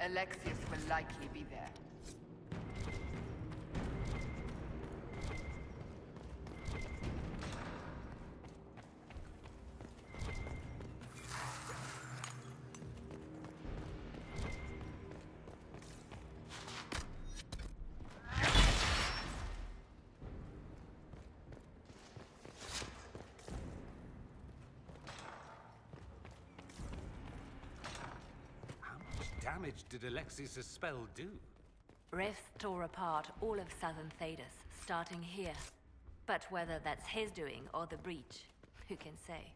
Alexius will likely be there. Damage did Alexius' spell do? Rifts tore apart all of southern Thedas, starting here. But whether that's his doing or the breach, who can say?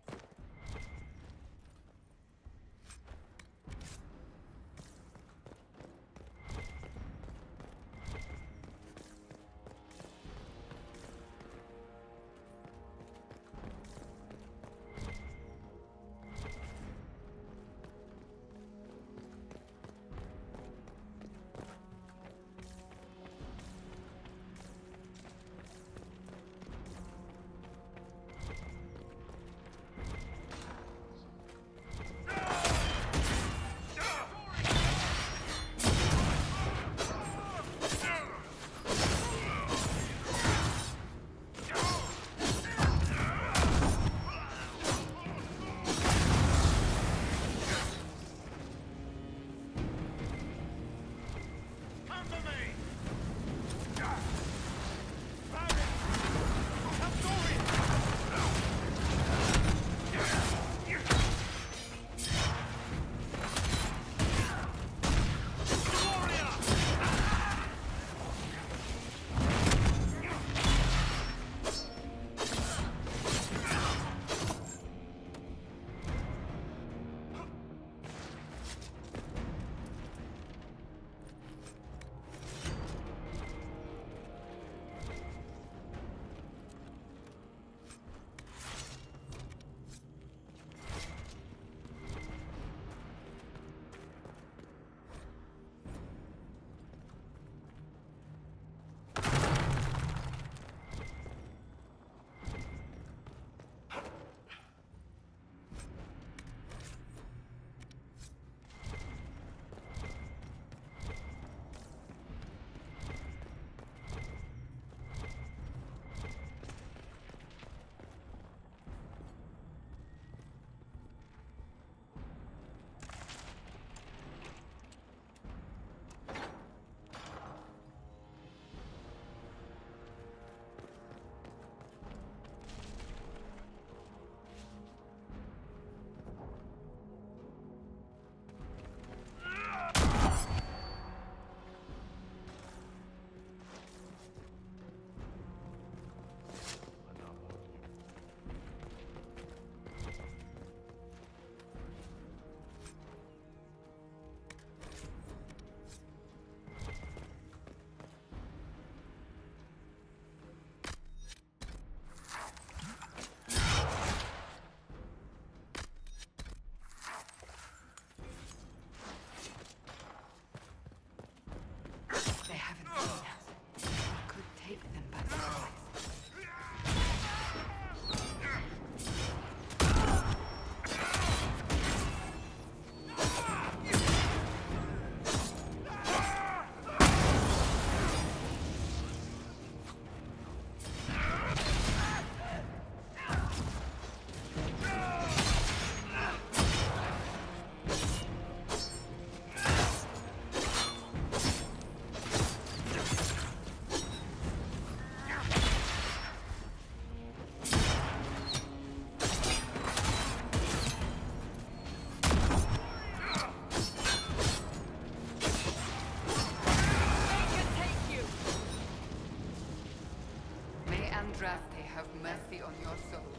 Have mercy on your souls.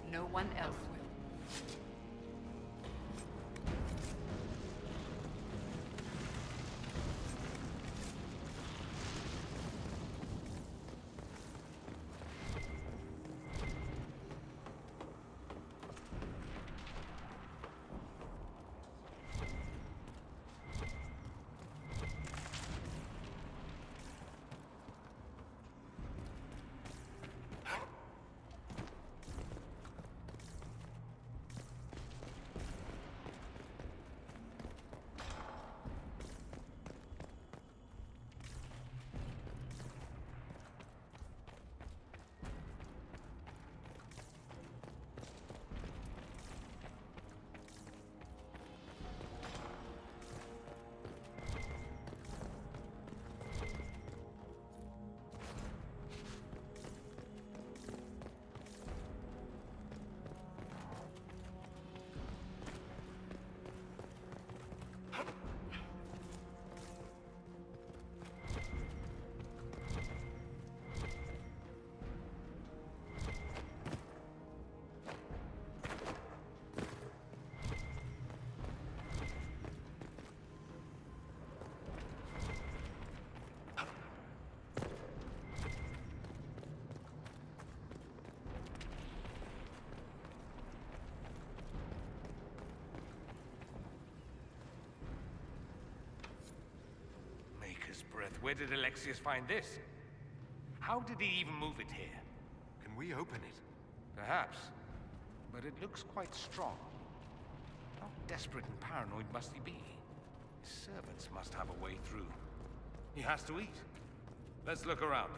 No one else will. Where did Alexius find this? How did he even move it here? Can we open it? Perhaps. But it looks quite strong. How desperate and paranoid must he be? His servants must have a way through. He has to eat. Let's look around.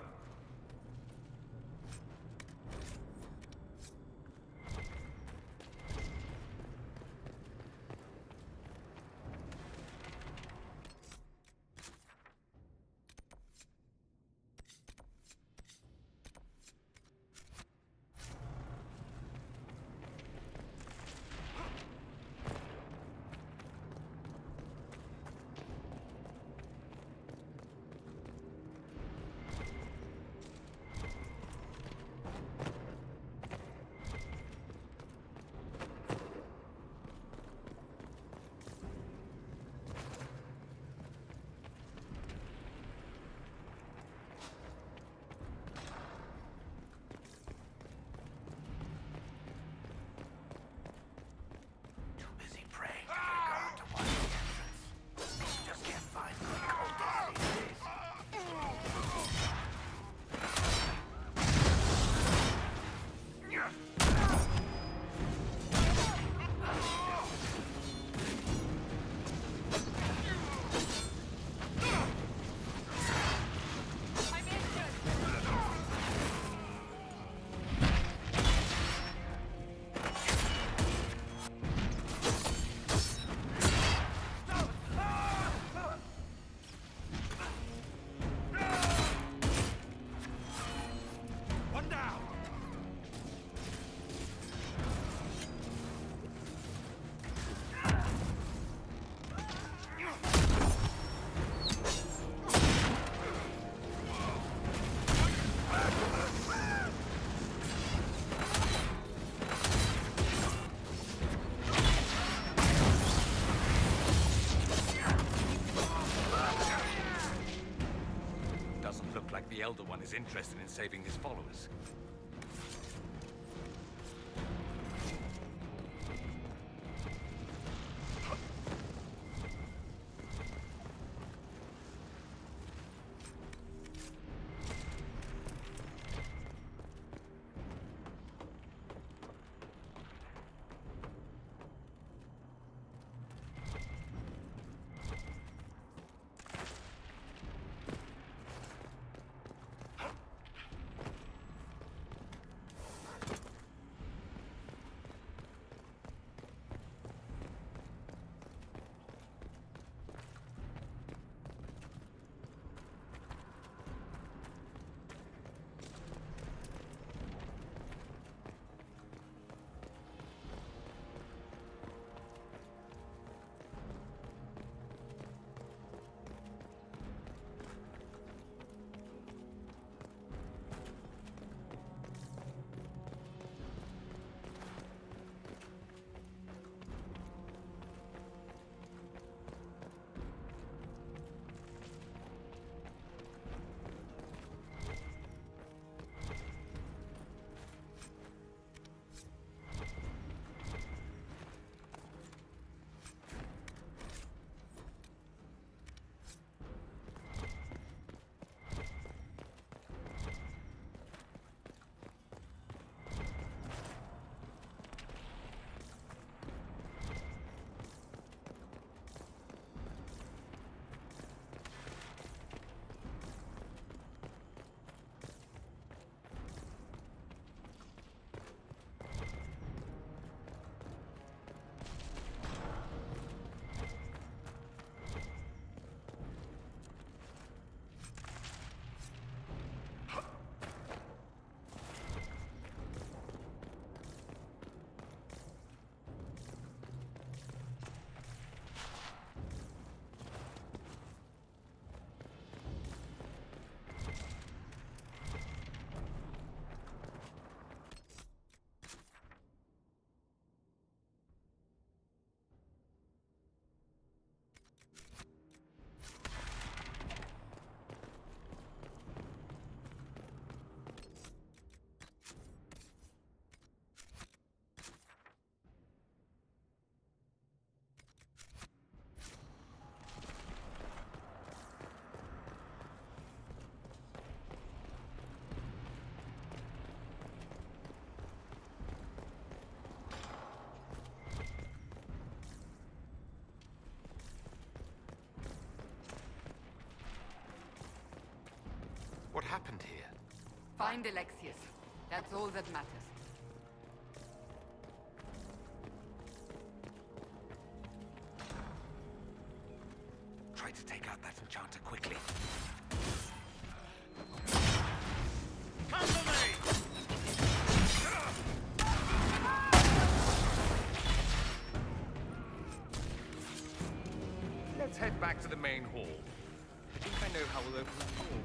The Elder One is interested in saving his followers. happened here? Find Alexius. That's all that matters. Try to take out that enchanter quickly. Come to me! Let's head back to the main hall. I think I know how we'll open the door.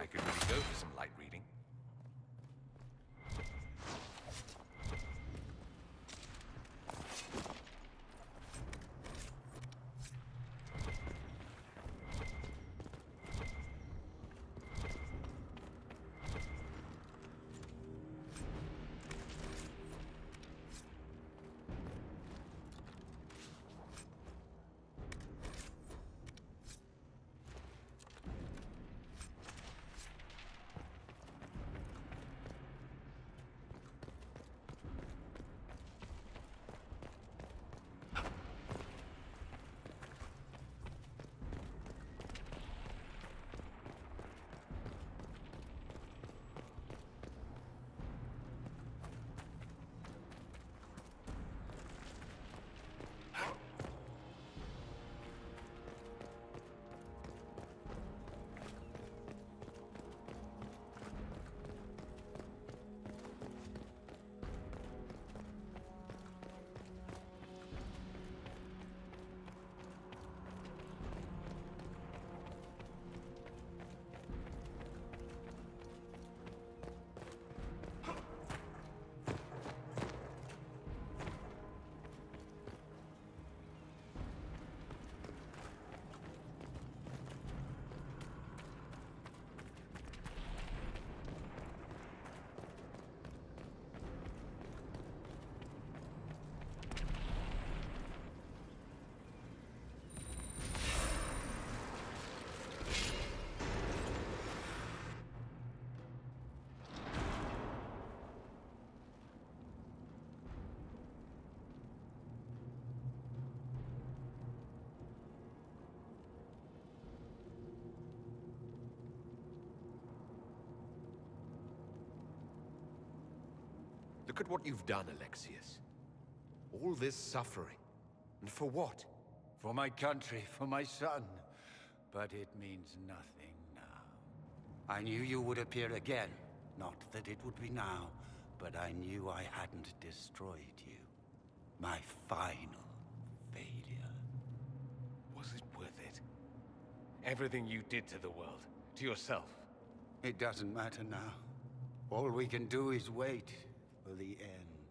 I could really go for some light reading. Look at what you've done, Alexius. All this suffering. And for what? For my country, for my son. But it means nothing now. I knew you would appear again. Not that it would be now, but I knew I hadn't destroyed you. My final failure. Was it worth it? Everything you did to the world, to yourself. It doesn't matter now. All we can do is wait for the end.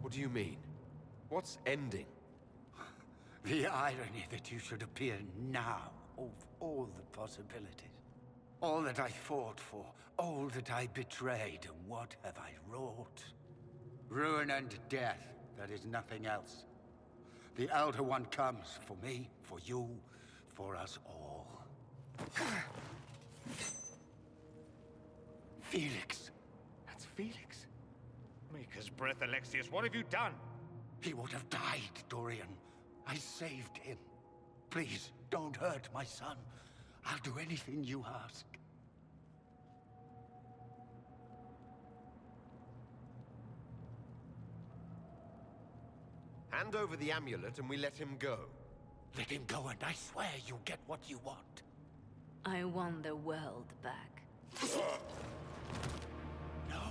What do you mean? What's ending? The irony that you should appear now, of all the possibilities. All that I fought for, all that I betrayed, and what have I wrought? Ruin and death, that is nothing else. The Elder One comes for me, for you, for us all. Felix. That's Felix. Maker's breath, Alexius. What have you done? He would have died, Dorian. I saved him. Please, don't hurt my son. I'll do anything you ask. Hand over the amulet and we let him go. Let him go and I swear you'll get what you want. I want the world back. No.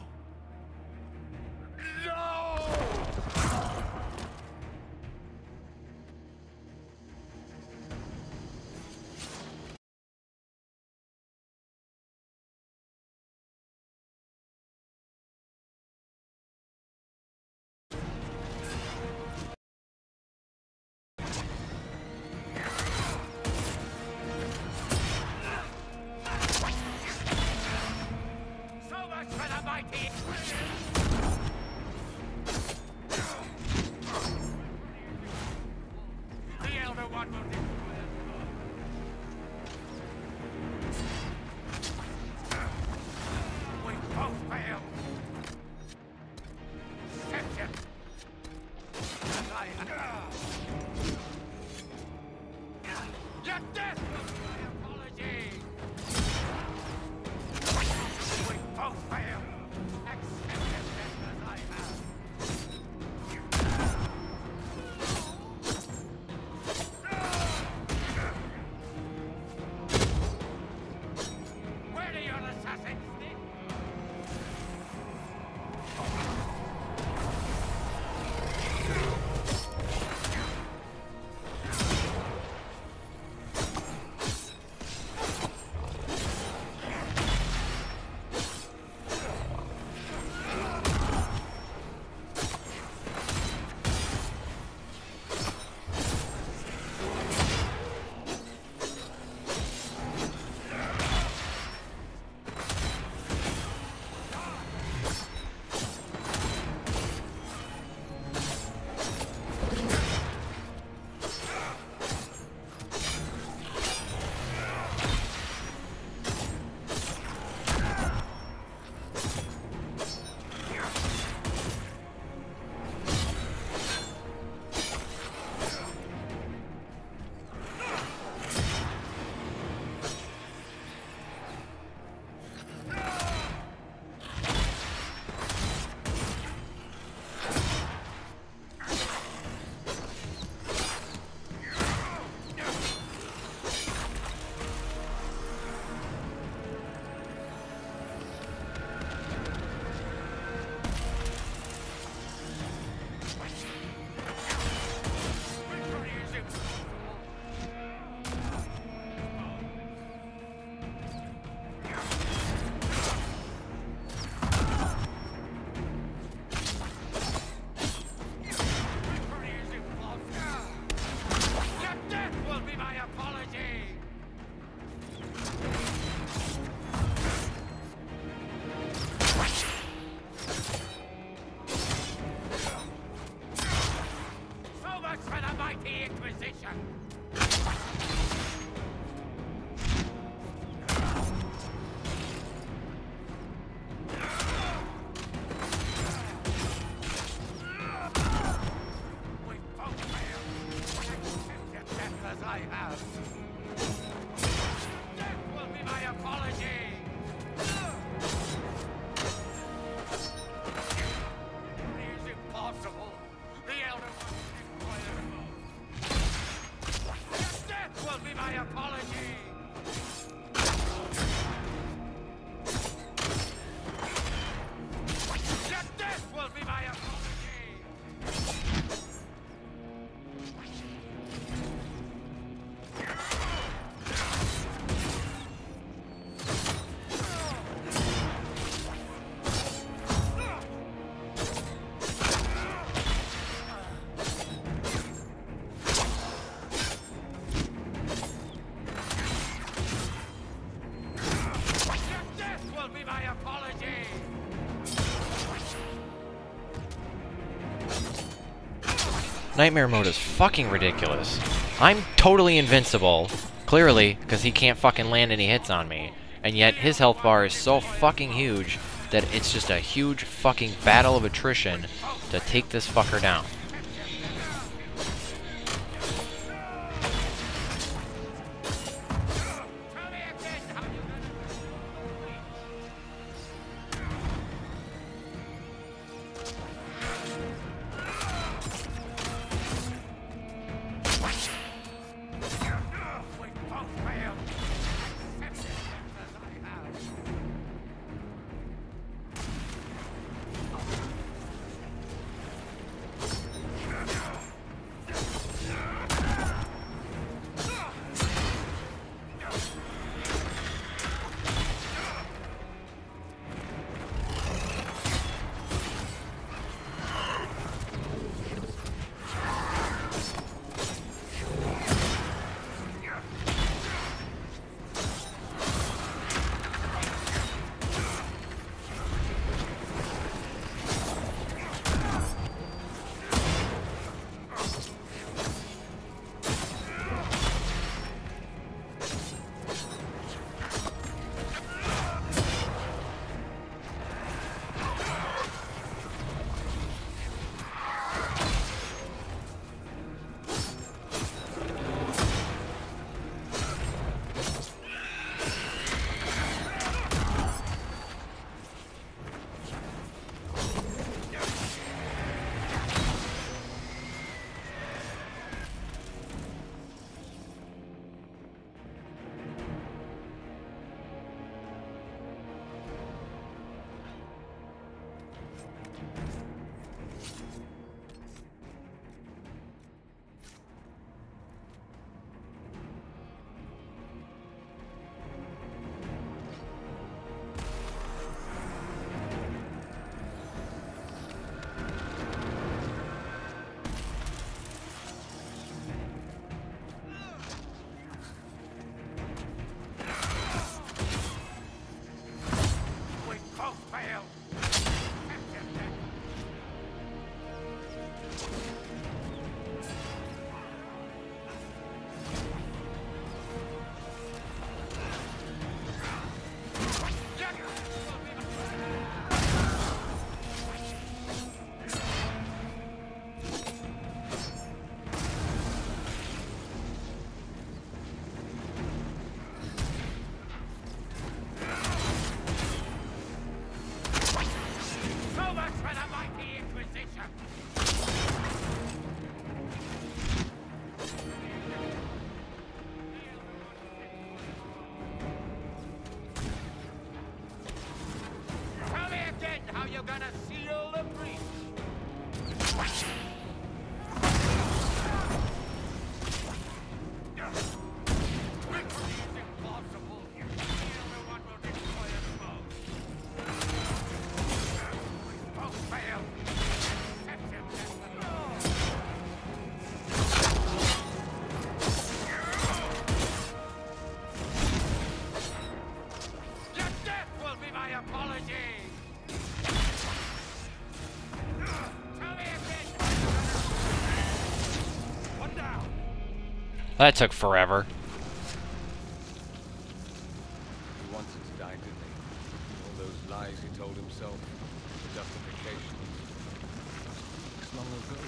Nightmare mode is fucking ridiculous. I'm totally invincible, clearly, because he can't fucking land any hits on me. And yet his health bar is so fucking huge that it's just a huge fucking battle of attrition to take this fucker down. That took forever. He wanted to die, didn't he? All those lies he told himself, the justifications. It's long ago.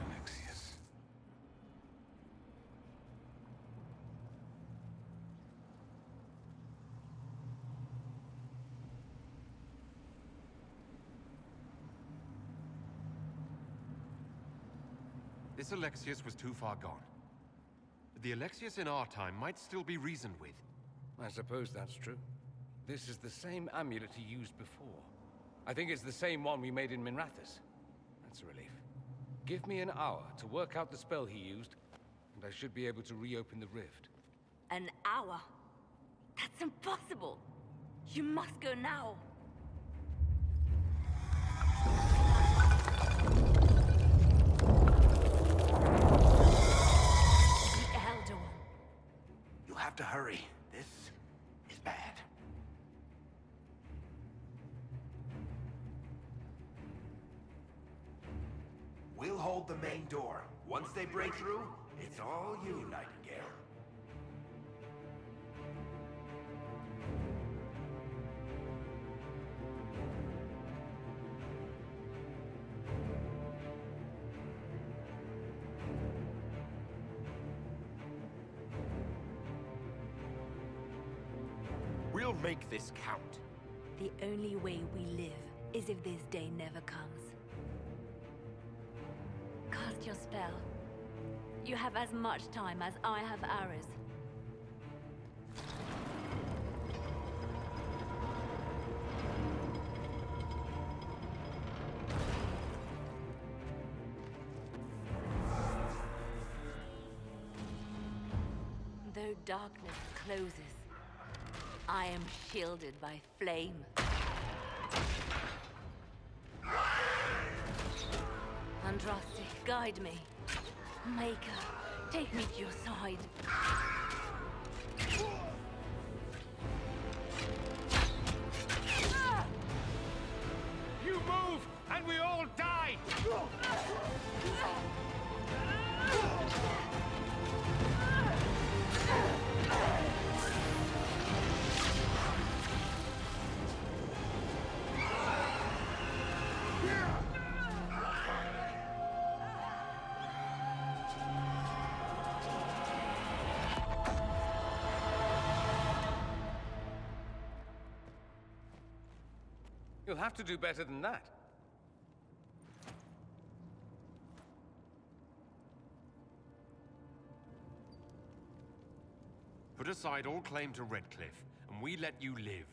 Alexius. This Alexius was too far gone. The Alexius in our time might still be reasoned with. I suppose that's true. This is the same amulet he used before. I think it's the same one we made in Minrathous. That's a relief. Give me an hour to work out the spell he used, and I should be able to reopen the rift. An hour? That's impossible. You must go now. The Elder One. You have to hurry. This is bad. We'll hold the main door. Once they break through, it's all you, Nightingale. We'll make this count. The only way we live is if this day never comes. Cast your spell. You have as much time as I have hours. Though darkness closes, I am shielded by flame. Andraste, guide me. Maker, take me to your side. You move, and we all die! You'll have to do better than that. Put aside all claim to Redcliffe, and we let you live.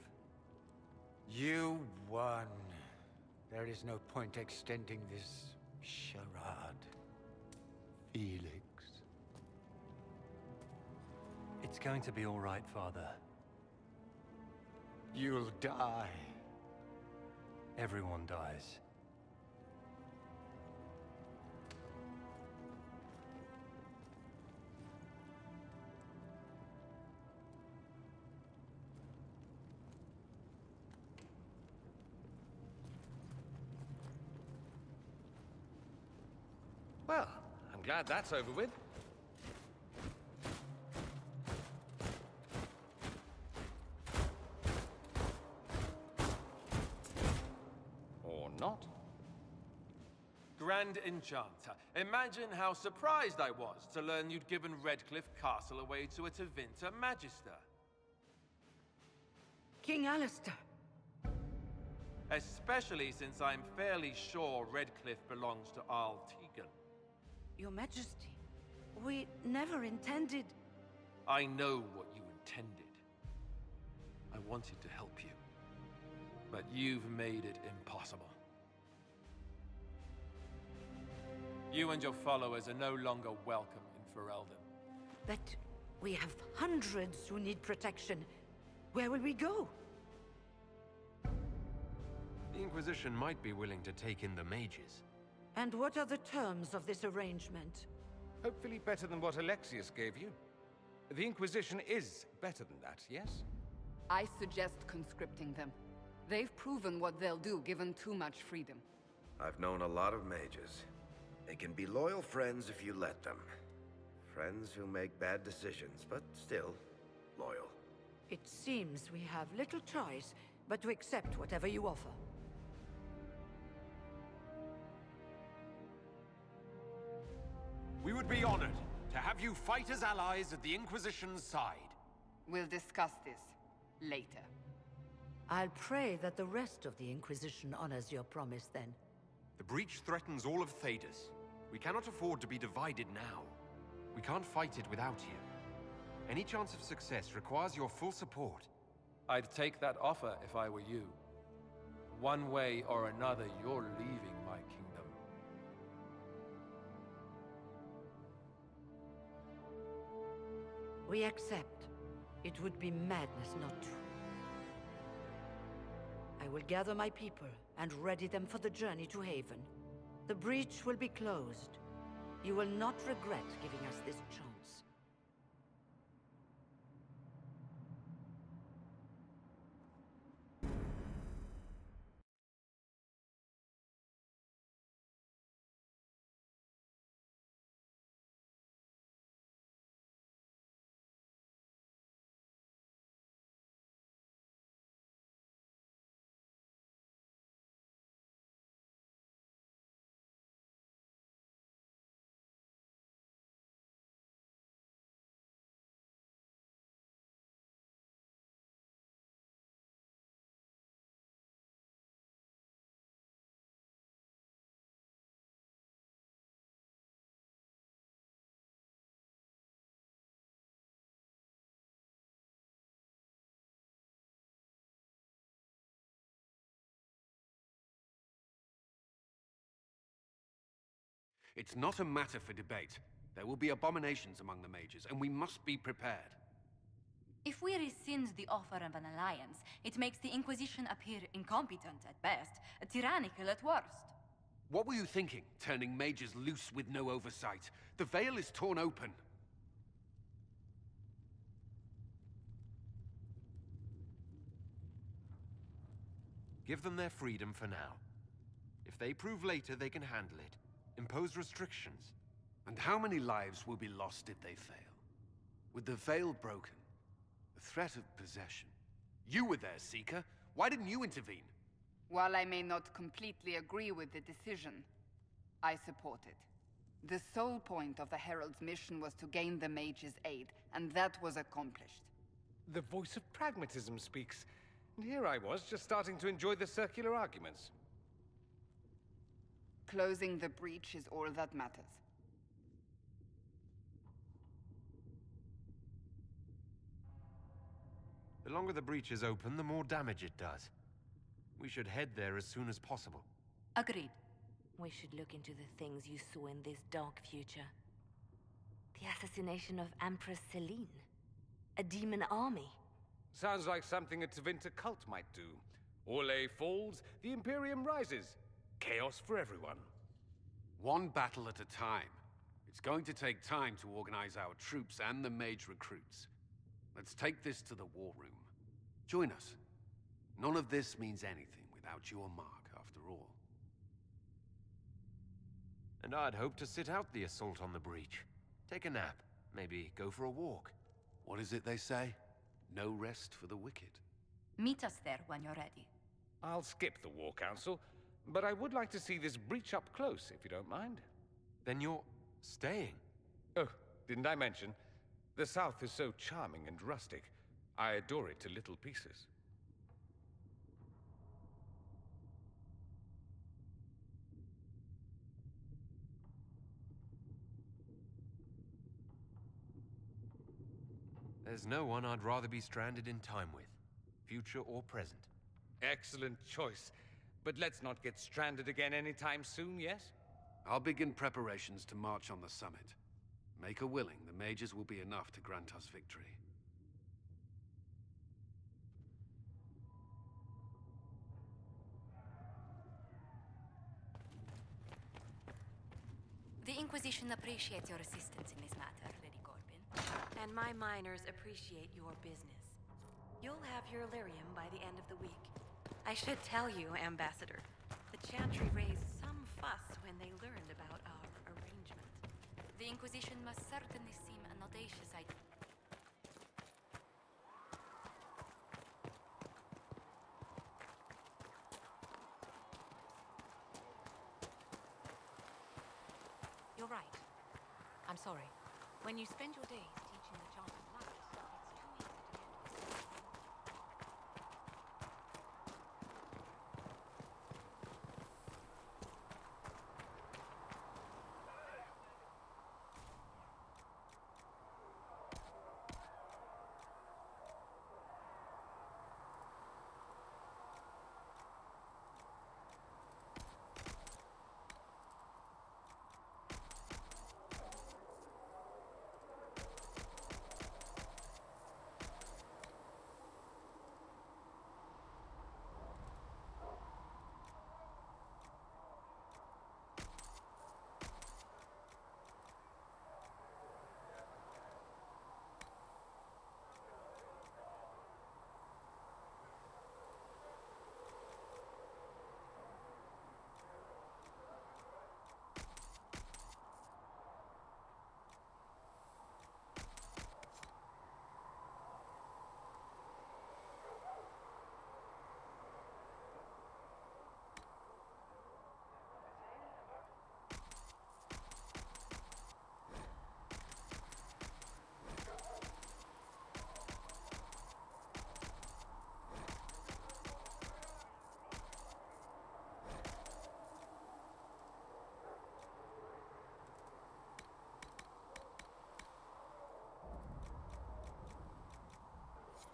You won. There is no point extending this charade. Felix. It's going to be all right, Father. You'll die. Everyone dies. Well, I'm glad that's over with. Or not. Grand Enchanter, imagine how surprised I was to learn you'd given Redcliffe Castle away to a Tevinter Magister. King Alistair. Especially since I'm fairly sure Redcliffe belongs to Arl Tegan. Your Majesty, we never intended... I know what you intended. I wanted to help you. But you've made it impossible. You and your followers are no longer welcome in Ferelden. But we have hundreds who need protection. Where will we go? The Inquisition might be willing to take in the mages. And what are the terms of this arrangement? Hopefully better than what Alexius gave you. The Inquisition is better than that, yes? I suggest conscripting them. They've proven what they'll do given too much freedom. I've known a lot of mages. They can be loyal friends if you let them. Friends who make bad decisions, but still loyal. It seems we have little choice but to accept whatever you offer. We would be honored to have you fight as allies at the Inquisition's side. We'll discuss this later. I'll pray that the rest of the Inquisition honors your promise then. The breach threatens all of Thedas. We cannot afford to be divided now. We can't fight it without you. Any chance of success requires your full support. I'd take that offer if I were you. One way or another, you're leaving my kingdom. We accept. It would be madness not to. I will gather my people and ready them for the journey to Haven. The breach will be closed. You will not regret giving us this chance. It's not a matter for debate. There will be abominations among the mages, and we must be prepared. If we rescind the offer of an alliance, it makes the Inquisition appear incompetent at best, tyrannical at worst. What were you thinking, turning mages loose with no oversight? The veil is torn open. Give them their freedom for now. If they prove later they can handle it, impose restrictions. And how many lives will be lost if they fail? With the veil broken, the threat of possession. You were there, Seeker. Why didn't you intervene? While I may not completely agree with the decision, I support it. The sole point of the Herald's mission was to gain the mage's aid, and that was accomplished. The voice of pragmatism speaks. And here I was, just starting to enjoy the circular arguments. Closing the breach is all that matters. The longer the breach is open, the more damage it does. We should head there as soon as possible. Agreed. We should look into the things you saw in this dark future. The assassination of Empress Celine. A demon army. Sounds like something a Tevinter cult might do. Orlais falls, the Imperium rises. Chaos for everyone. One battle at a time. It's going to take time to organize our troops and the mage recruits. Let's take this to the war room. Join us. None of this means anything without your mark, after all. And I'd hoped to sit out the assault on the breach. Take a nap. Maybe go for a walk. What is it they say? No rest for the wicked. Meet us there when you're ready. I'll skip the War Council, but I would like to see this breach up close, if you don't mind. Then you're staying? Oh, didn't I mention? The South is so charming and rustic. I adore it to little pieces. There's no one I'd rather be stranded in time with, future or present. Excellent choice. But let's not get stranded again anytime soon, yes? I'll begin preparations to march on the summit. Make her willing, the mages will be enough to grant us victory. The Inquisition appreciates your assistance in this matter, Lady Corbin. And my miners appreciate your business. You'll have your lyrium by the end of the week. I should tell you, Ambassador, the Chantry raised some fuss when they learned about our The Inquisition must certainly seem an audacious idea. You're right. I'm sorry. When you spend your days teaching the child of light, it's too easy to get lost.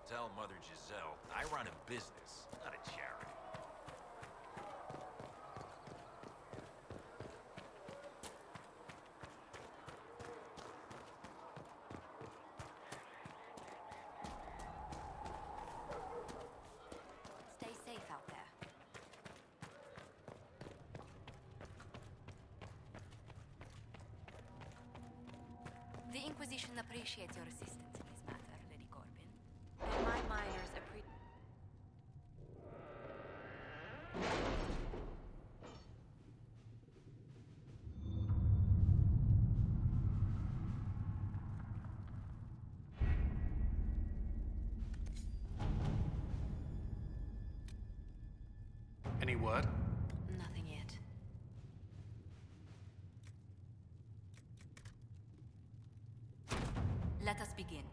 Tell Mother Giselle, I run a business, not a charity. Stay safe out there. The Inquisition appreciates your assistance in this matter, Lady Corbin. And my miners appreciate. Any word? Nothing yet. Let us begin.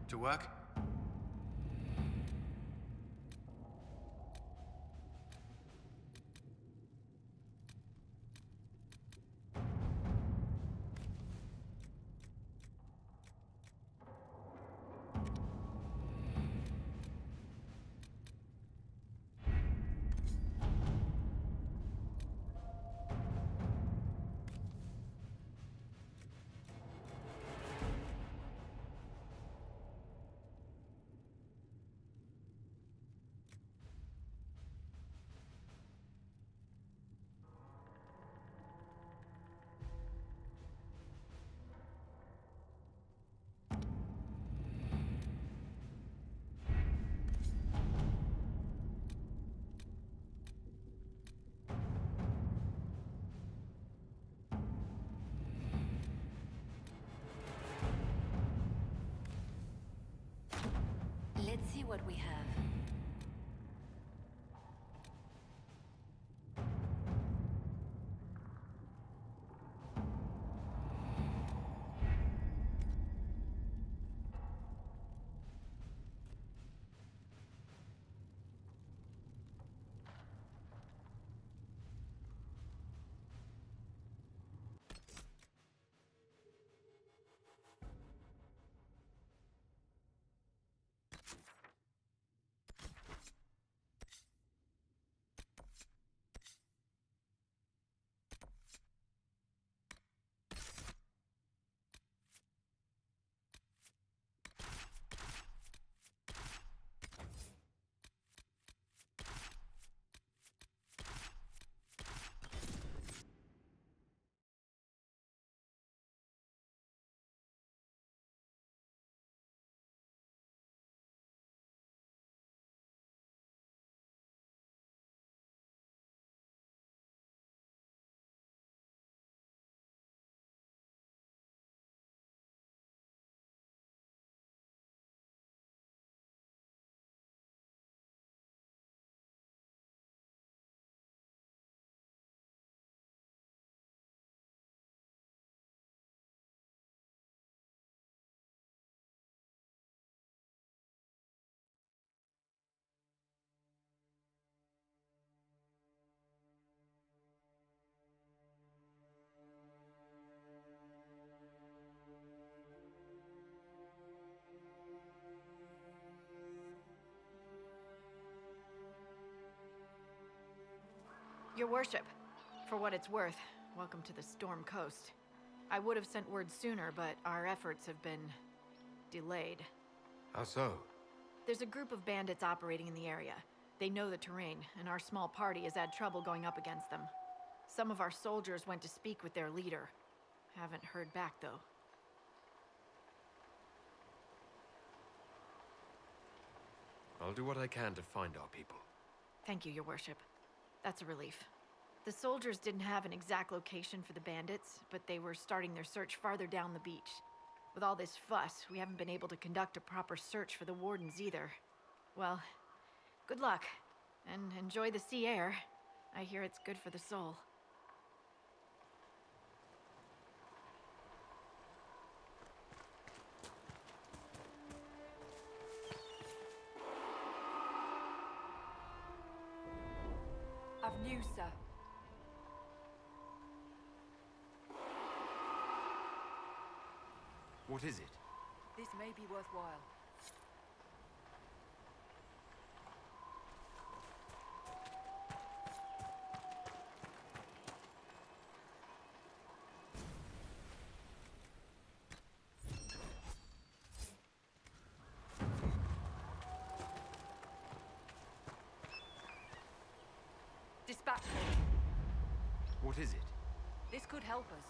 To work? Let's see what we have. Your worship, for what it's worth, welcome to the Storm Coast. I would have sent word sooner, but our efforts have been delayed. How so? There's a group of bandits operating in the area. They know the terrain, and our small party has had trouble going up against them. Some of our soldiers went to speak with their leader. Haven't heard back, though. I'll do what I can to find our people. Thank you, Your Worship. That's a relief. The soldiers didn't have an exact location for the bandits, but they were starting their search farther down the beach. With all this fuss, we haven't been able to conduct a proper search for the wardens either. Well, good luck, and enjoy the sea air. I hear it's good for the soul. I've news, sir. What is it? This may be worthwhile. Dispatch. What is it? This could help us.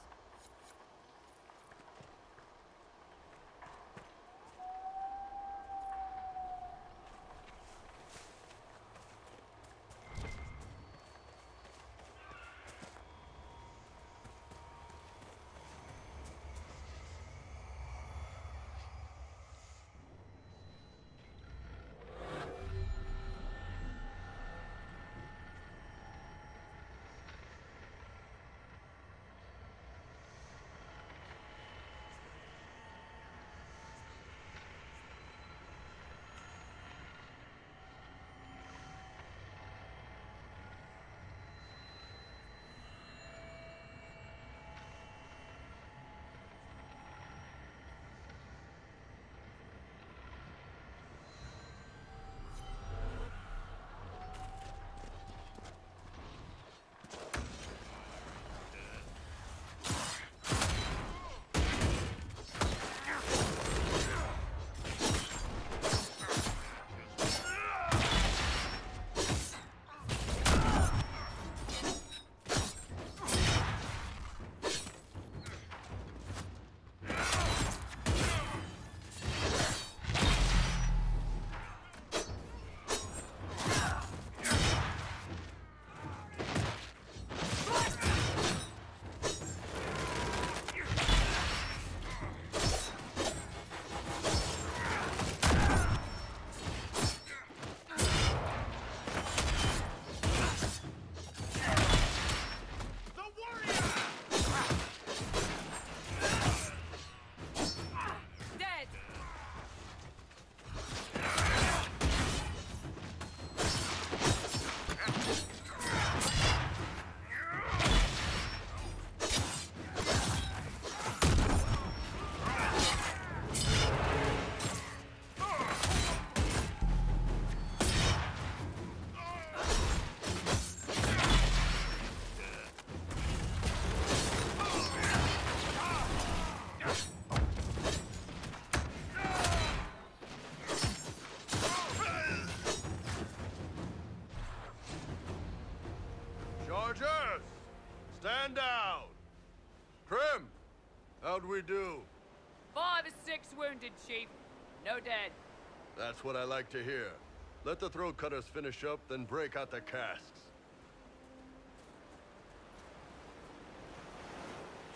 Chargers! Stand down! Trim! How'd we do? 5 or 6 wounded, Chief. No dead. That's what I like to hear. Let the throat cutters finish up, then break out the casks.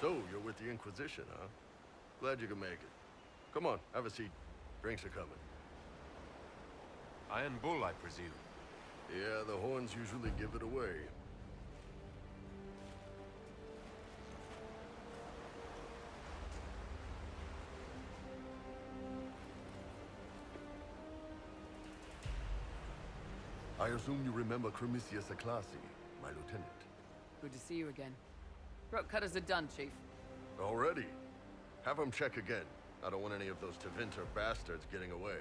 So, you're with the Inquisition, huh? Glad you could make it. Come on, have a seat. Drinks are coming. Iron Bull, I presume. Yeah, the horns usually give it away. I assume you remember Cremisius Aclassi, my lieutenant. Good to see you again. Throat cutters are done, Chief. Already? Have him check again. I don't want any of those Tevinter bastards getting away.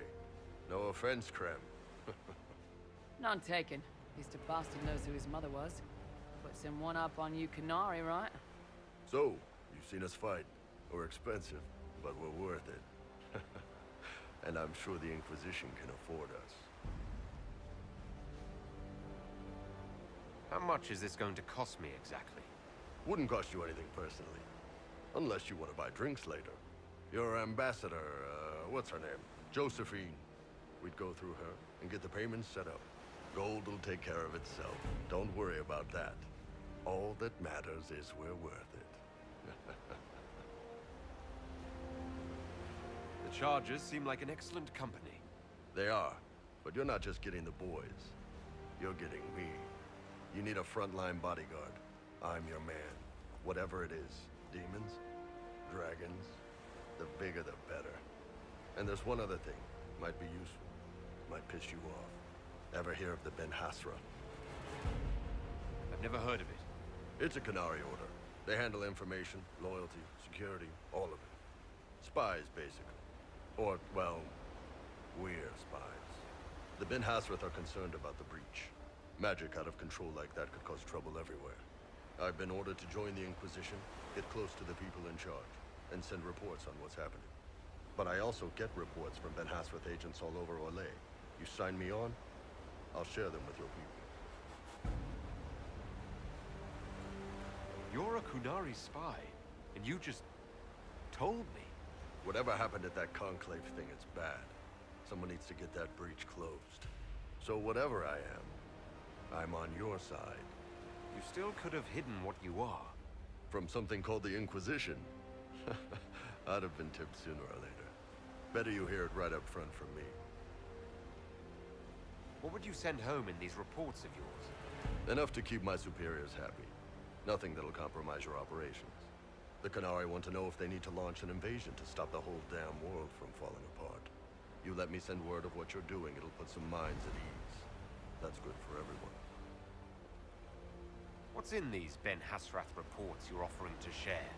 No offense, Krem. None taken. At least a bastard knows who his mother was. Puts him one up on you Canary, right? So, you've seen us fight. We're expensive, but we're worth it. And I'm sure the Inquisition can afford us. How much is this going to cost me exactly? Wouldn't cost you anything personally. Unless you want to buy drinks later. Your ambassador, what's her name? Josephine. We'd go through her and get the payments set up. Gold will take care of itself. Don't worry about that. All that matters is we're worth it. The Chargers seem like an excellent company. They are, but you're not just getting the boys. You're getting me. You need a frontline bodyguard. I'm your man. Whatever it is. Demons? Dragons? The bigger the better. And there's one other thing. Might be useful. Might piss you off. Ever hear of the Ben Hasra? I've never heard of it. It's a Canary order. They handle information, loyalty, security, all of it. Spies, basically. Or, well, we're spies. The Ben Hasrath are concerned about the breach. Magic out of control like that could cause trouble everywhere. I've been ordered to join the Inquisition, get close to the people in charge, and send reports on what's happening. But I also get reports from Ben Hasrath agents all over Orlais. You sign me on, I'll share them with your people. You're a Kunari spy, and you just told me. Whatever happened at that Conclave thing, it's bad. Someone needs to get that breach closed. So whatever I am, I'm on your side. You still could have hidden what you are. From something called the Inquisition. I'd have been tipped sooner or later. Better you hear it right up front from me. What would you send home in these reports of yours? Enough to keep my superiors happy. Nothing that'll compromise your operations. The Canary want to know if they need to launch an invasion to stop the whole damn world from falling apart. You let me send word of what you're doing, it'll put some minds at ease. That's good for everyone. What's in these Ben Hasrath reports you're offering to share?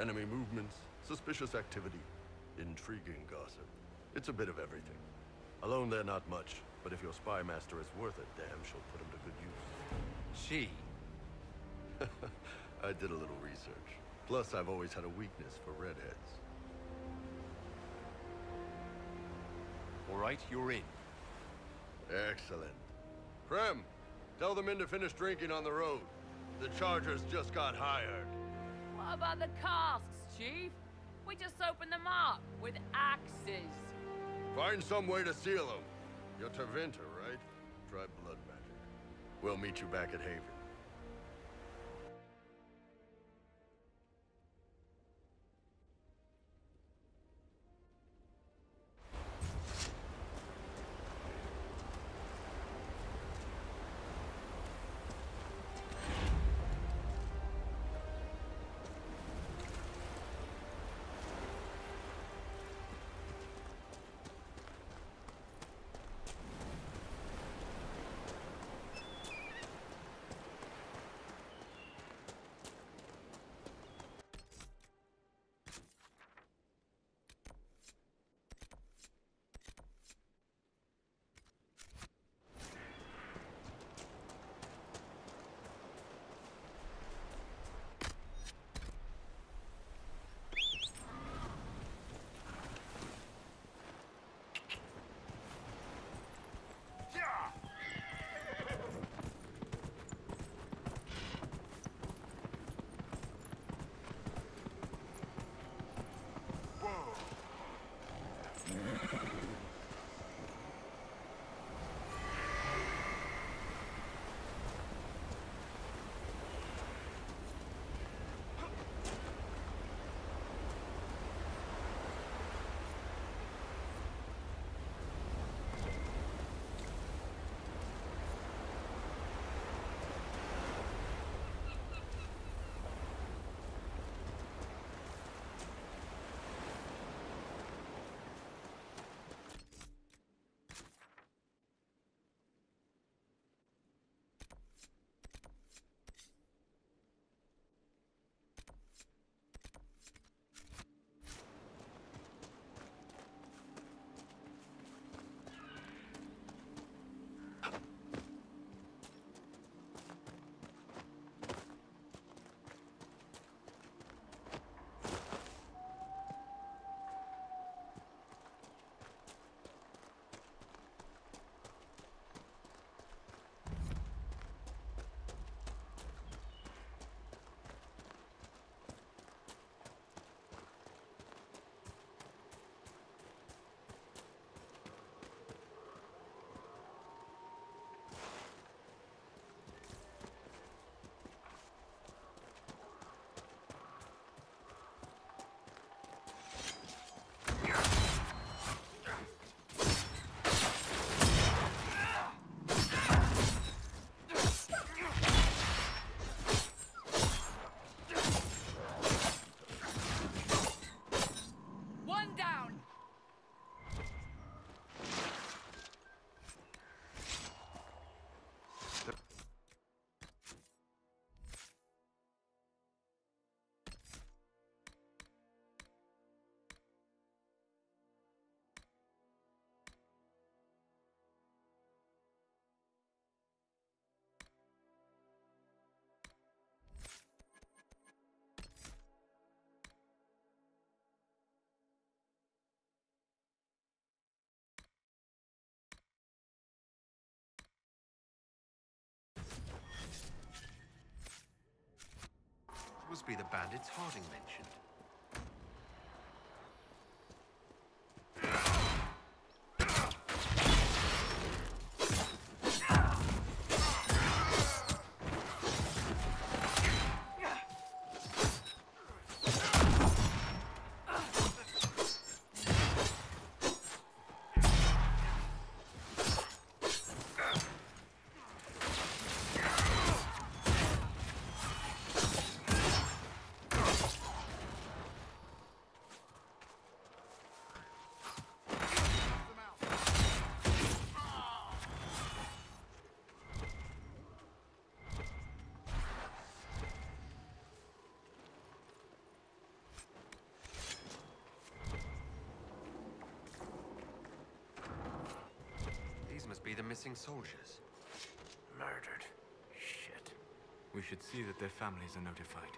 Enemy movements, suspicious activity, intriguing gossip. It's a bit of everything. Alone they're not much, but if your spy master is worth it, damn, she'll put him to good use. She? I did a little research. Plus, I've always had a weakness for redheads. All right, you're in. Excellent. Krem, tell the men to finish drinking on the road. The Chargers just got hired. What about the casks, Chief? We just opened them up with axes. Find some way to seal them. You're Tevinter, right? Try blood magic. We'll meet you back at Haven. be the bandits Harding mentioned. Must be the missing soldiers. Murdered. Shit. We should see that their families are notified.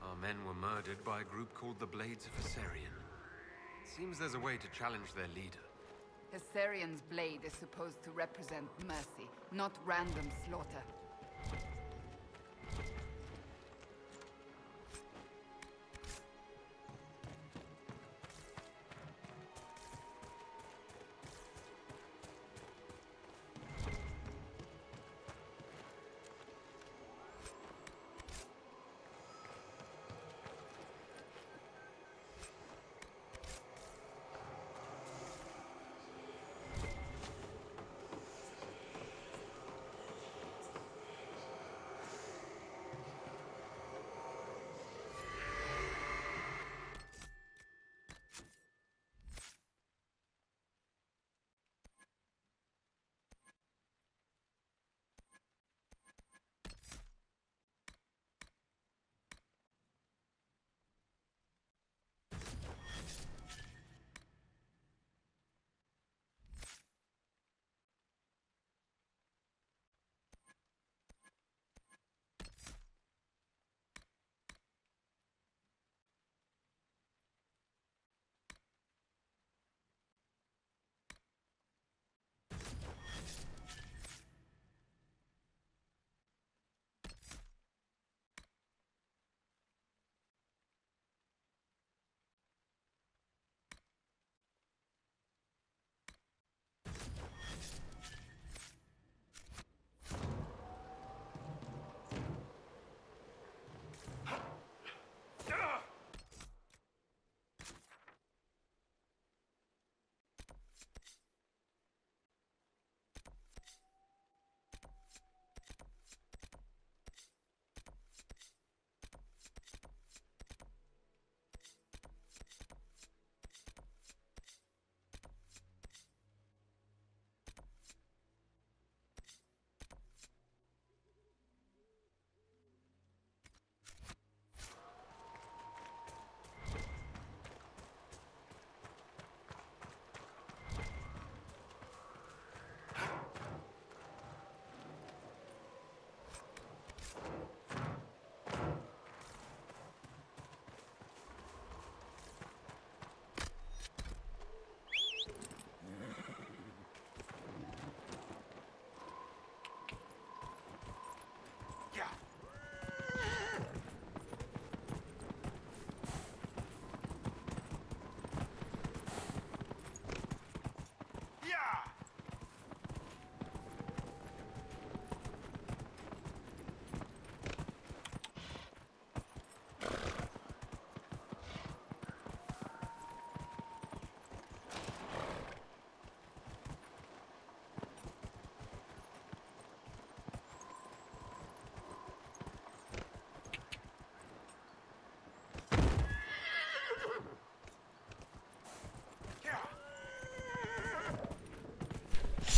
Our men were murdered by a group called the Blades of Hessarian. Seems there's a way to challenge their leader. Hessarian's blade is supposed to represent mercy, not random slaughter.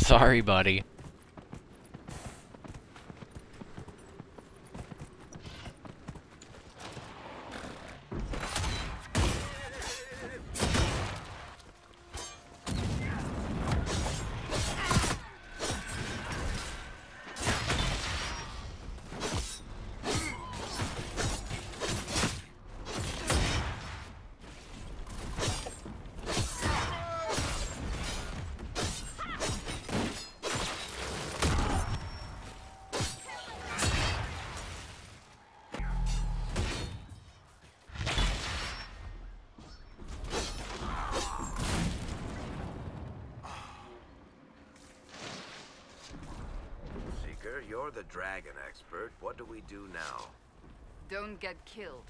Sorry, buddy. you're the dragon expert. What do we do now? Don't get killed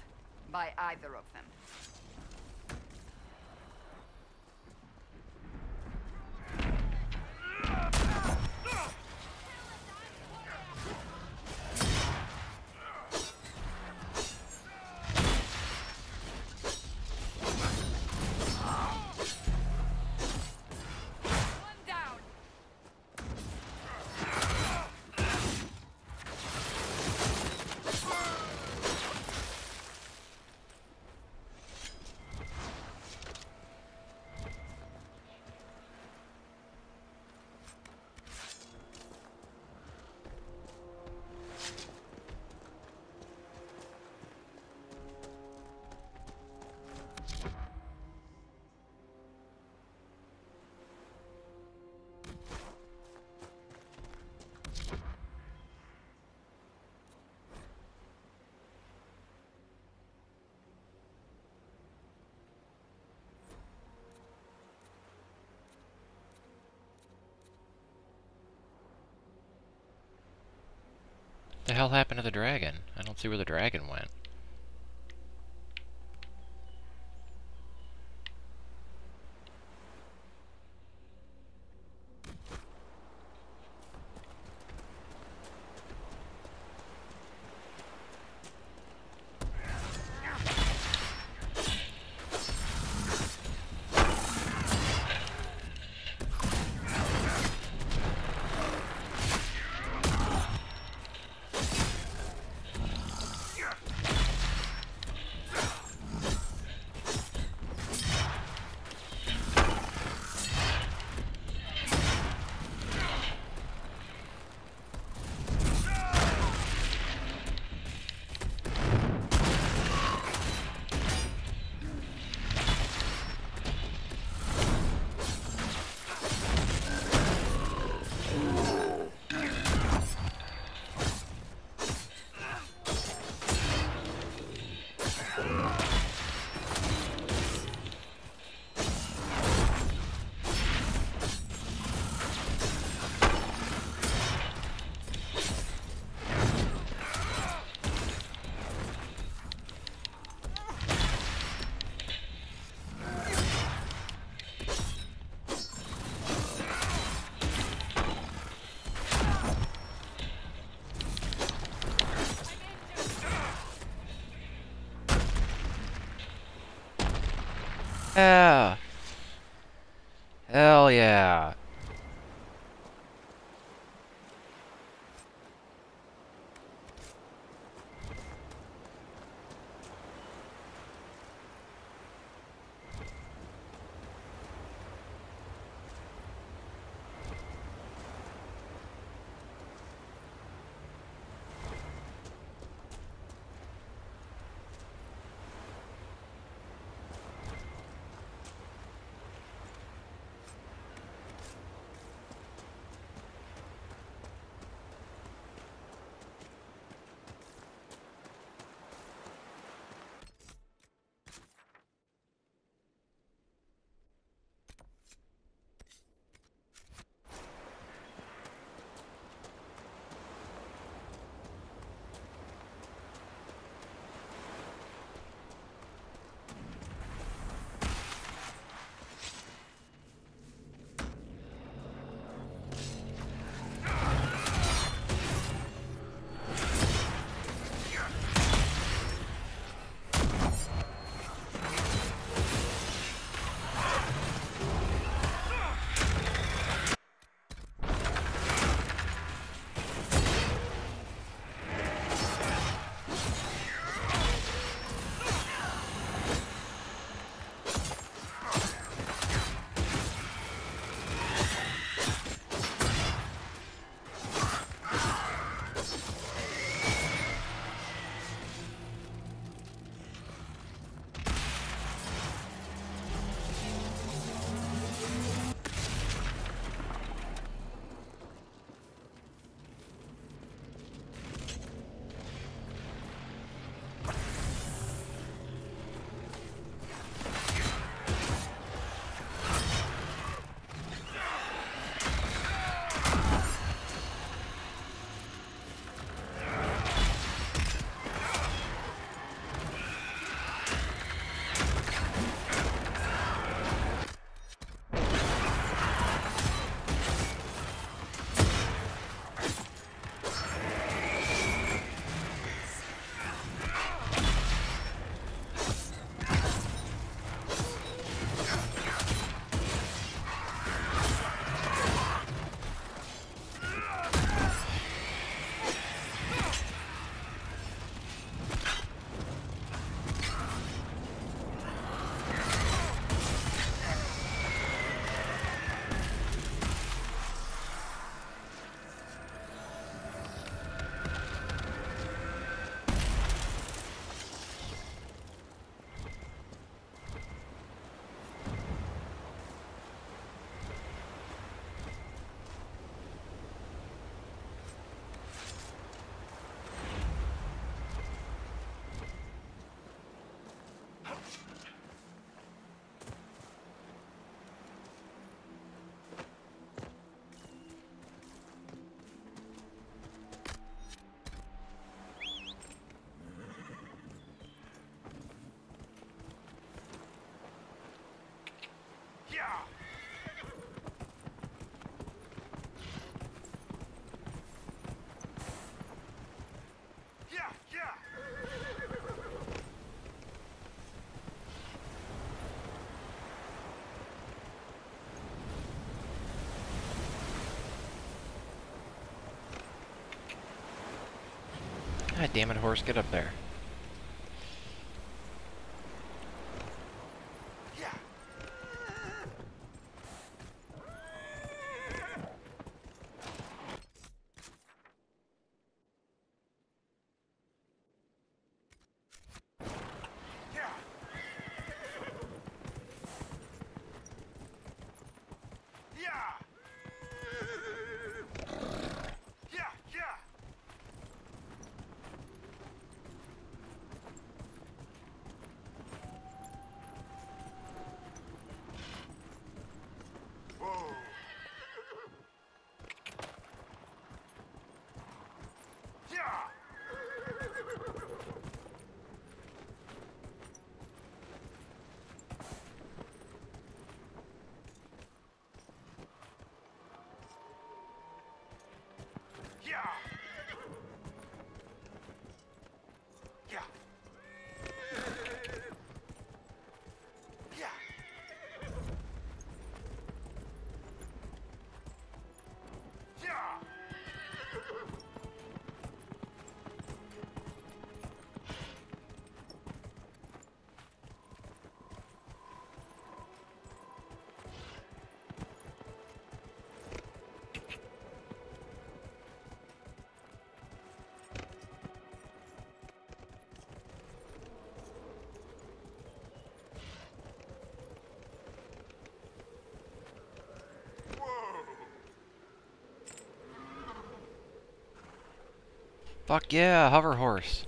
by either of them. The hell happened to the dragon? I don't see where the dragon went. Yeah. Hell yeah. God damn it, horse, get up there. Fuck yeah, hover horse.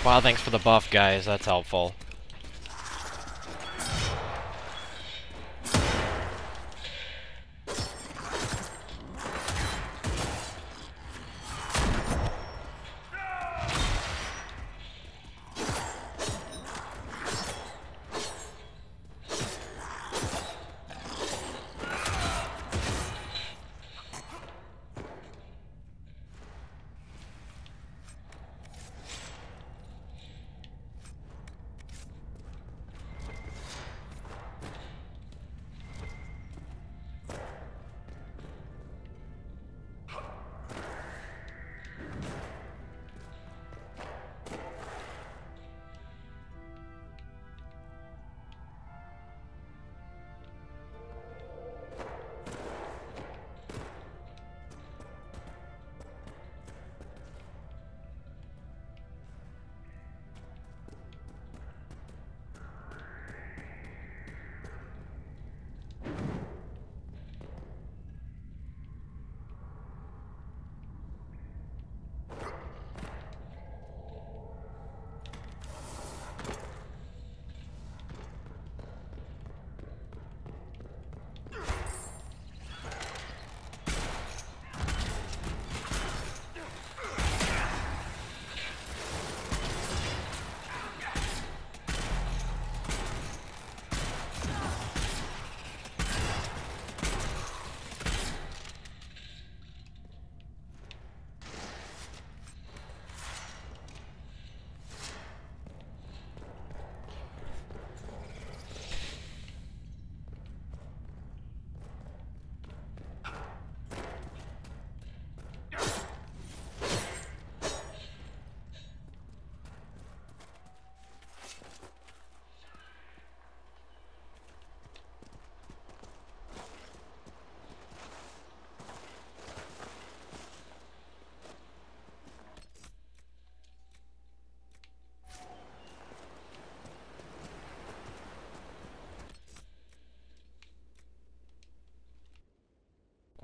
Wow, thanks for the buff, guys. That's helpful.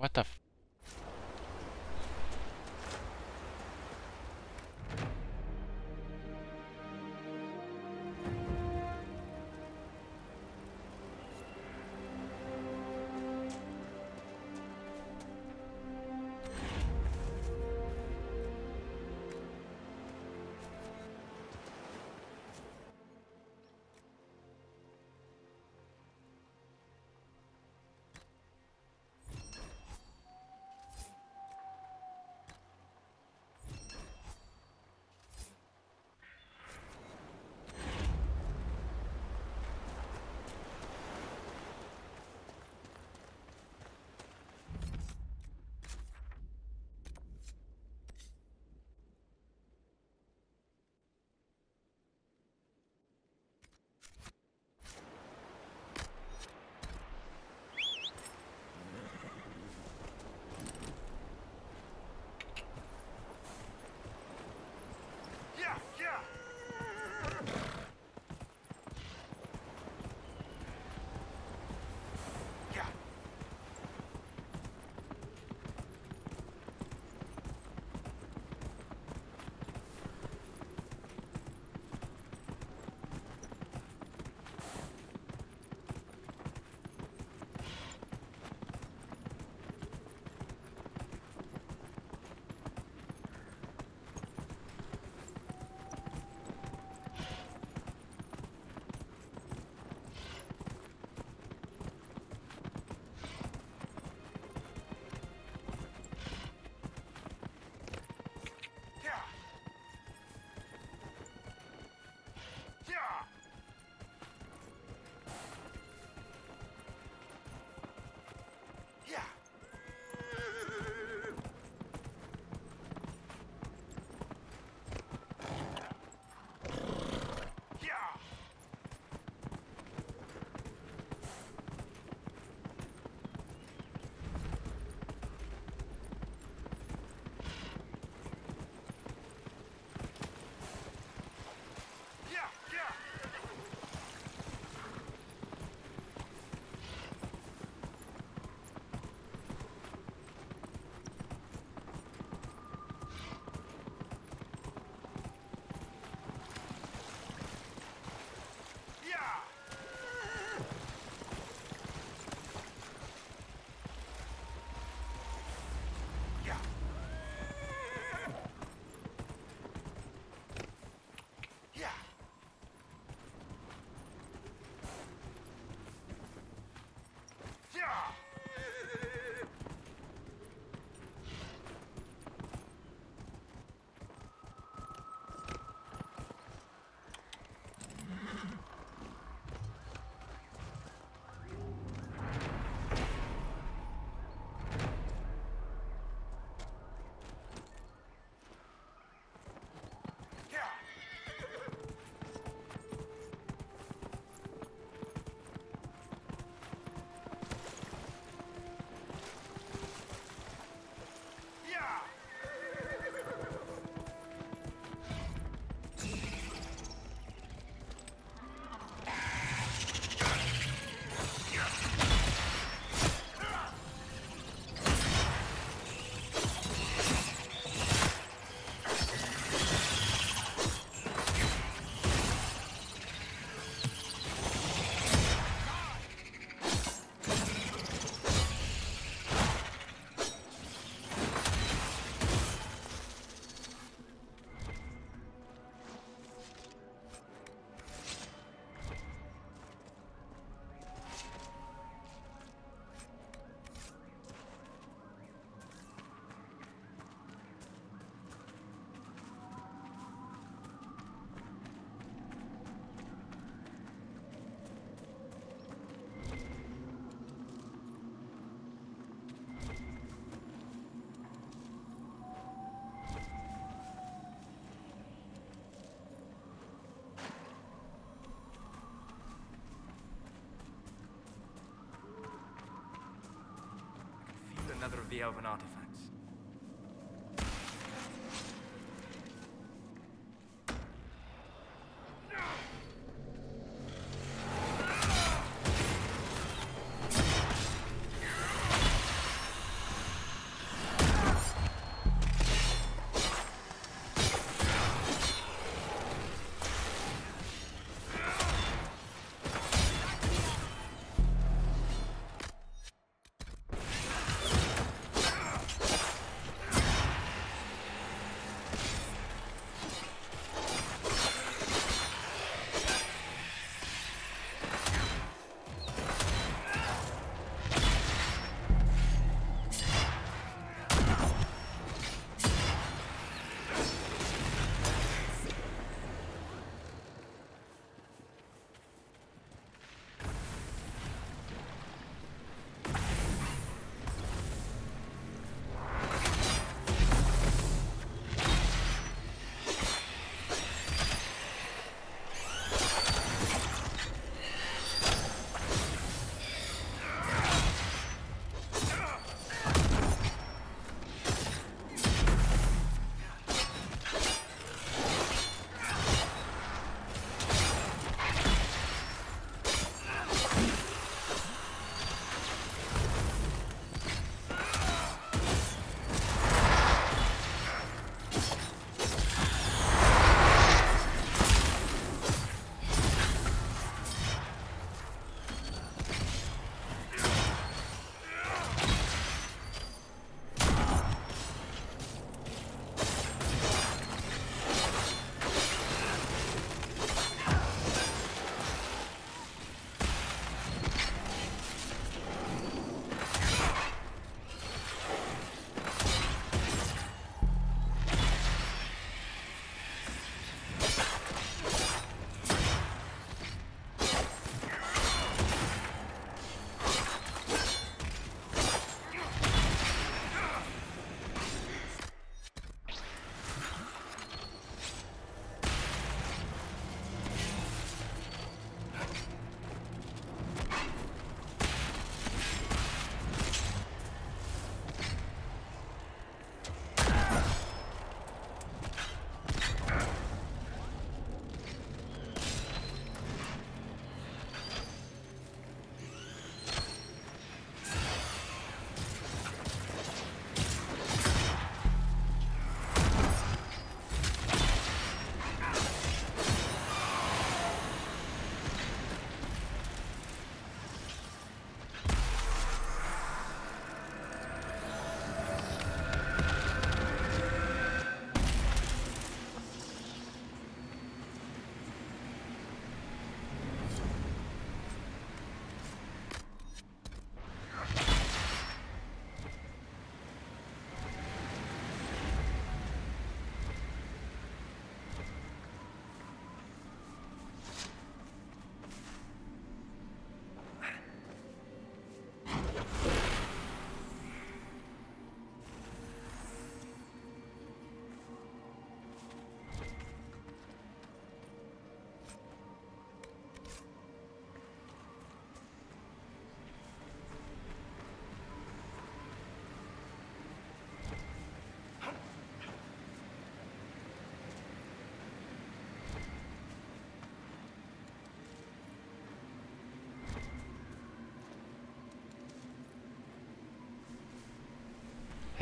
What the f- another of the elven artifacts.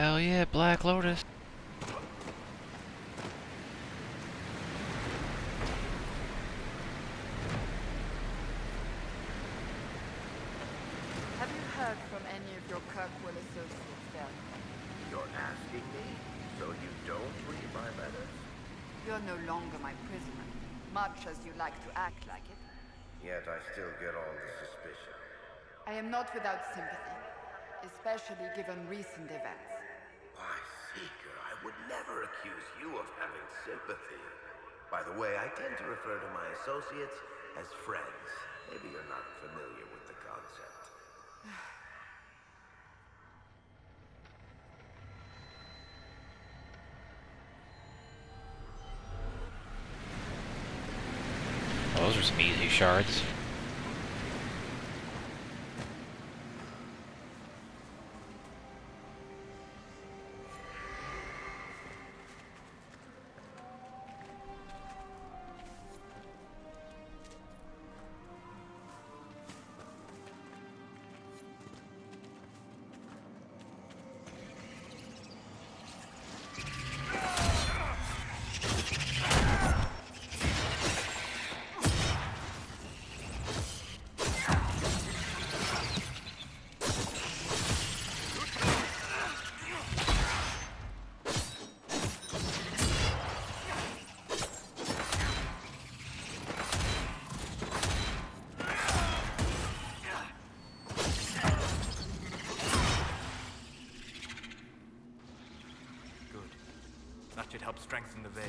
Hell yeah, Black Lotus. Have you heard from any of your Kirkwall associates there? You're asking me? So you don't read my letters? You're no longer my prisoner, much as you like to act like it. Yet I still get all the suspicion. I am not without sympathy, especially given recent events. Why, Seeker, I would never accuse you of having sympathy. By the way, I tend to refer to my associates as friends. Maybe you're not familiar with the concept. Those are some easy shards. That should help strengthen the veil.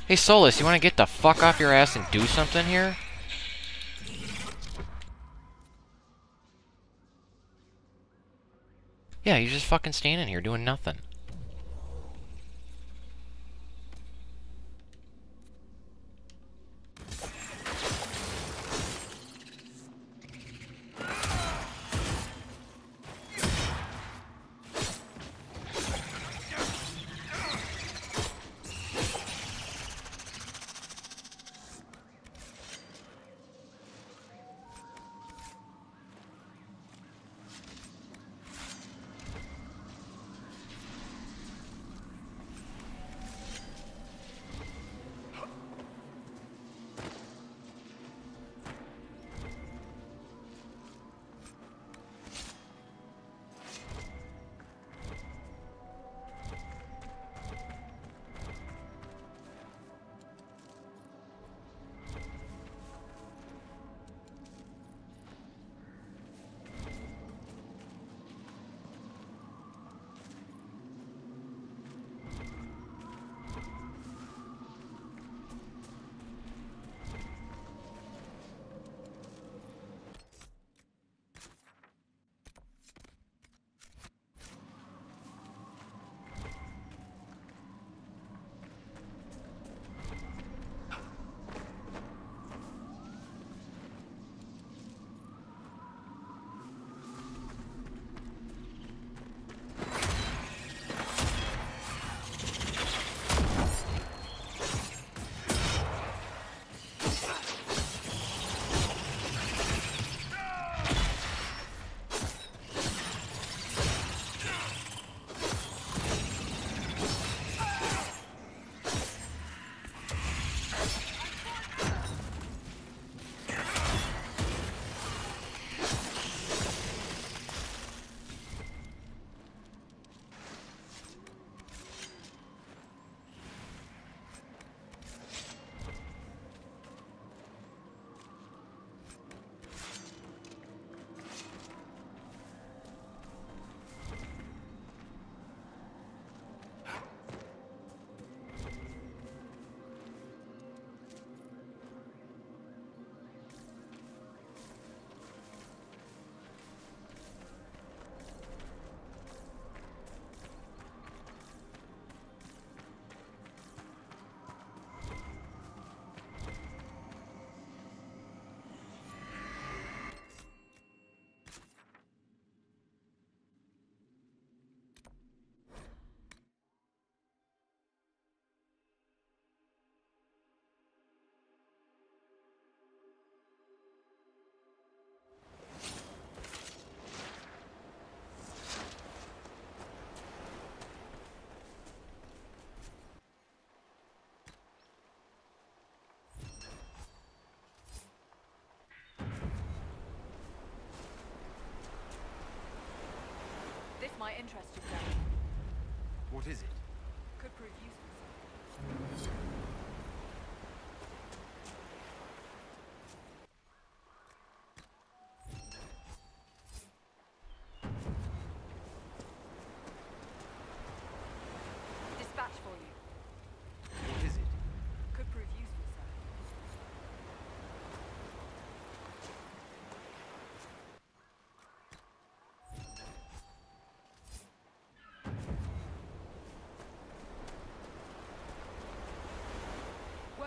Hey Solus, you wanna get the fuck off your ass and do something here? Yeah, you're just fucking standing here doing nothing. This might interest you, sir. What is it? Could prove useful.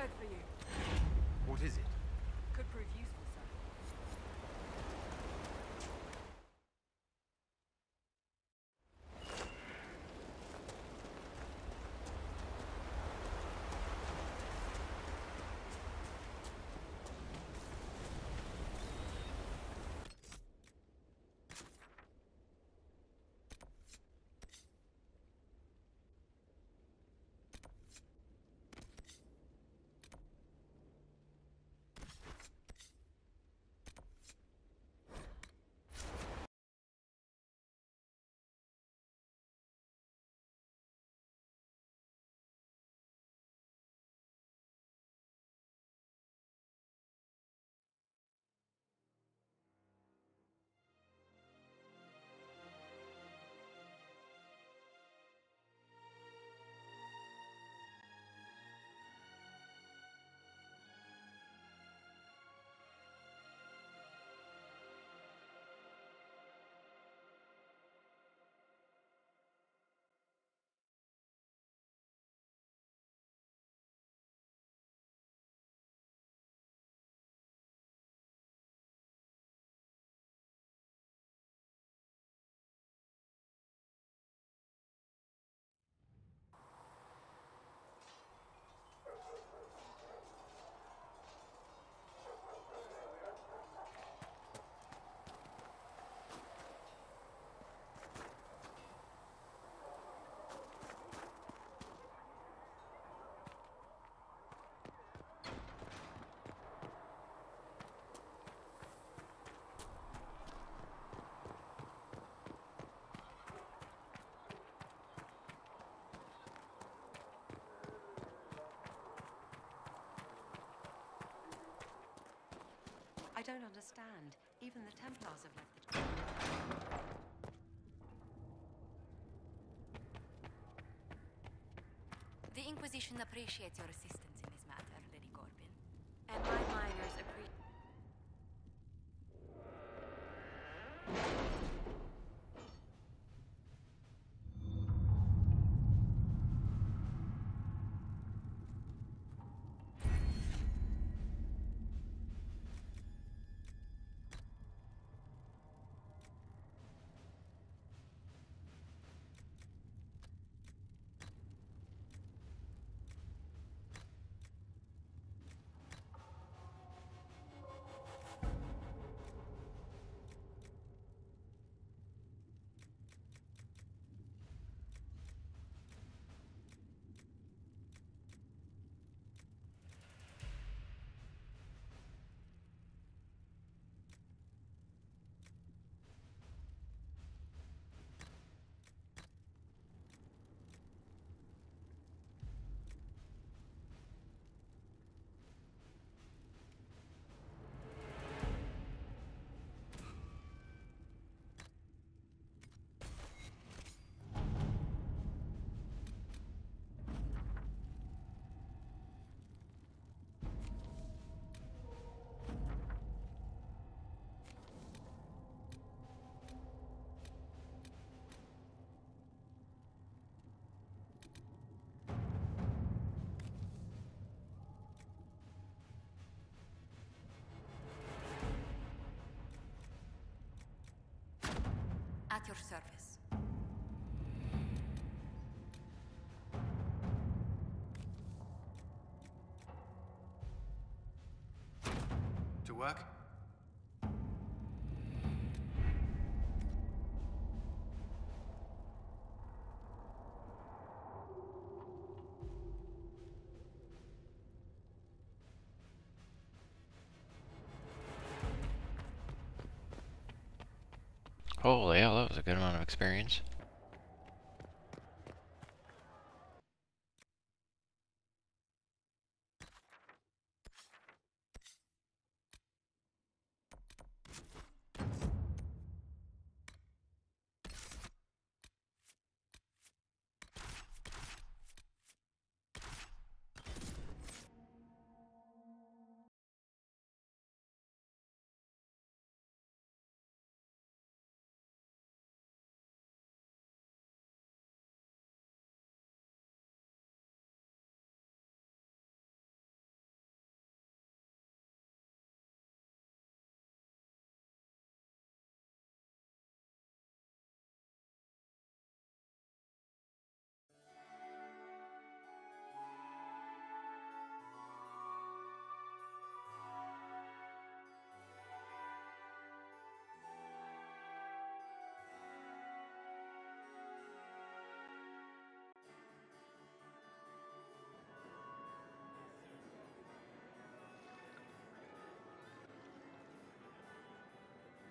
word for you. What is it? Could prove useful, sir. I don't understand. Even the Templars have left the... The Inquisition appreciates your assistance in this matter, Lady Corbin. And my miners appreciate... At your service. To work? Holy hell, that was a good amount of experience.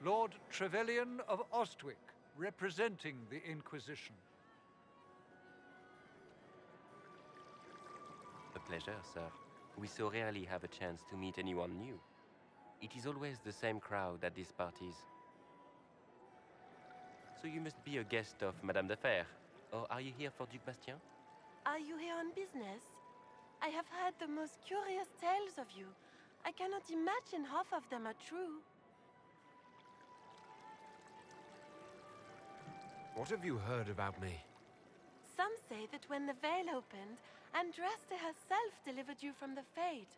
Lord Trevelyan of Ostwick, representing the Inquisition. A pleasure, sir. We so rarely have a chance to meet anyone new. It is always the same crowd at these parties. So you must be a guest of Madame de Fer, or are you here for Duc Bastien? Are you here on business? I have heard the most curious tales of you. I cannot imagine half of them are true. What have you heard about me? Some say that when the veil opened, Andraste herself delivered you from the Fade.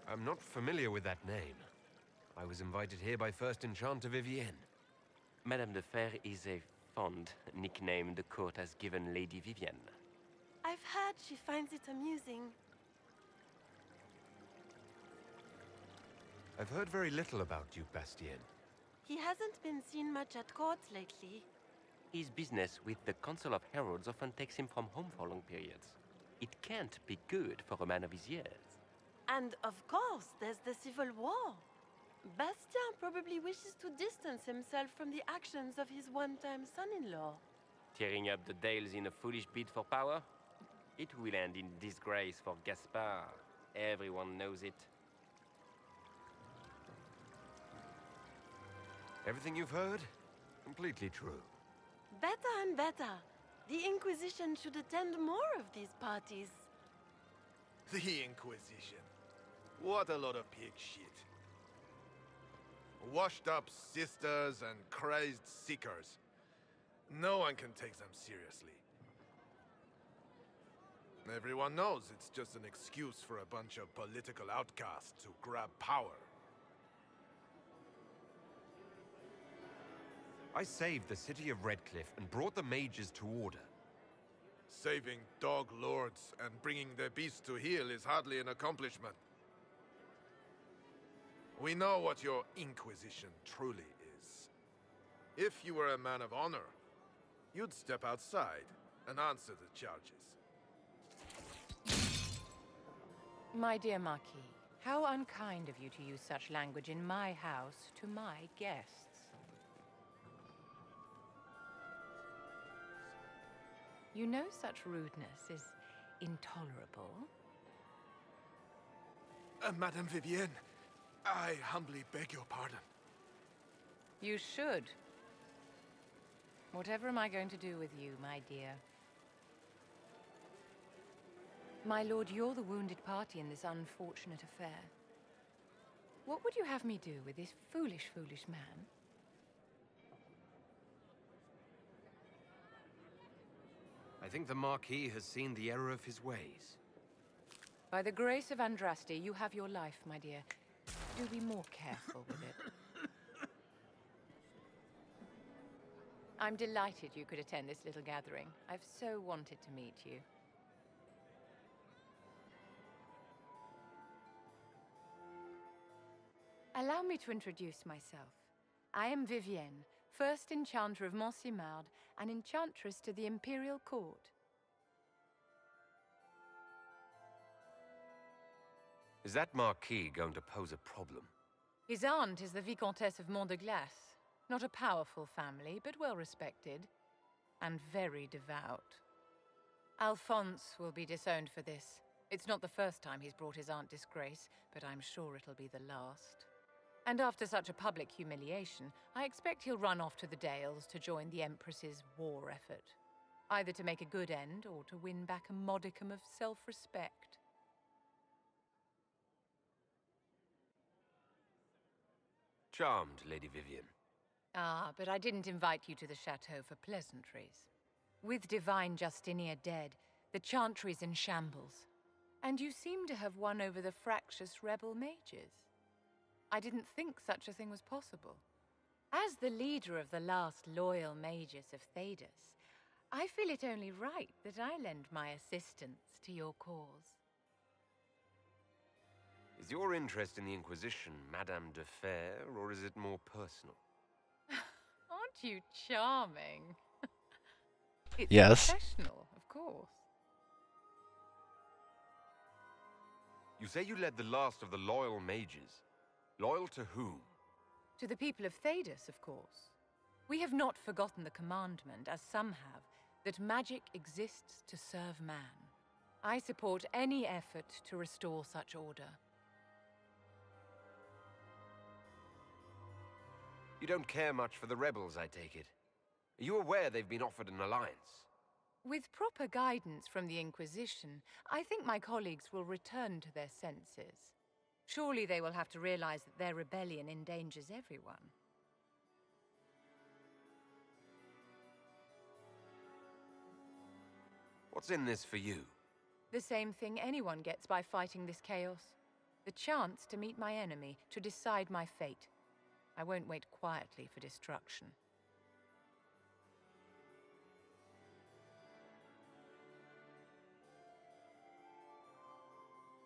I'm not familiar with that name. I was invited here by First Enchanter Vivienne. Madame de Fer is a fond nickname the court has given Lady Vivienne. I've heard she finds it amusing. I've heard very little about Duke Bastien. He hasn't been seen much at court lately. His business with the Council of Heralds often takes him from home for long periods. It can't be good for a man of his years. And of course, there's the Civil War. Bastien probably wishes to distance himself from the actions of his one-time son-in-law. Tearing up the Dales in a foolish bid for power? It will end in disgrace for Gaspard. Everyone knows it. Everything you've heard? Completely true. Better and better. The Inquisition should attend more of these parties. The Inquisition. What a lot of pig shit. Washed up sisters and crazed seekers. No one can take them seriously. Everyone knows it's just an excuse for a bunch of political outcasts to grab power. I saved the city of Redcliffe and brought the mages to order. Saving dog lords and bringing their beasts to heel is hardly an accomplishment. We know what your Inquisition truly is. If you were a man of honor, you'd step outside and answer the charges. My dear Marquis, how unkind of you to use such language in my house to my guests. You know such rudeness is intolerable. Madame Vivienne, I humbly beg your pardon. You should. Whatever am I going to do with you, my dear? My lord, you're the wounded party in this unfortunate affair. What would you have me do with this foolish, foolish man? I think the Marquis has seen the error of his ways. By the grace of Andraste, you have your life, my dear. Do be more careful with it. I'm delighted you could attend this little gathering. I've so wanted to meet you. Allow me to introduce myself. I am Vivienne, first enchanter of Montsimard and enchantress to the Imperial Court. Is that Marquis going to pose a problem? His aunt is the Vicomtesse of Mont de Glace. Not a powerful family, but well respected. And very devout. Alphonse will be disowned for this. It's not the first time he's brought his aunt disgrace, but I'm sure it'll be the last. And after such a public humiliation, I expect he'll run off to the Dales to join the Empress's war effort. Either to make a good end, or to win back a modicum of self-respect. Charmed, Lady Vivienne. Ah, but I didn't invite you to the chateau for pleasantries. With Divine Justinia dead, the Chantry's in shambles. And you seem to have won over the fractious rebel mages. I didn't think such a thing was possible. As the leader of the last loyal mages of Thedas, I feel it only right that I lend my assistance to your cause. Is your interest in the Inquisition Madame de Fer, or is it more personal? Aren't you charming? It's yes. Professional, of course. You say you led the last of the loyal mages. Loyal to whom? To the people of Thedas, of course. We have not forgotten the commandment, as some have, that magic exists to serve man. I support any effort to restore such order. You don't care much for the rebels, I take it. Are you aware they've been offered an alliance? With proper guidance from the Inquisition, I think my colleagues will return to their senses. Surely they will have to realize that their rebellion endangers everyone. What's in this for you? The same thing anyone gets by fighting this chaos. The chance to meet my enemy, to decide my fate. I won't wait quietly for destruction.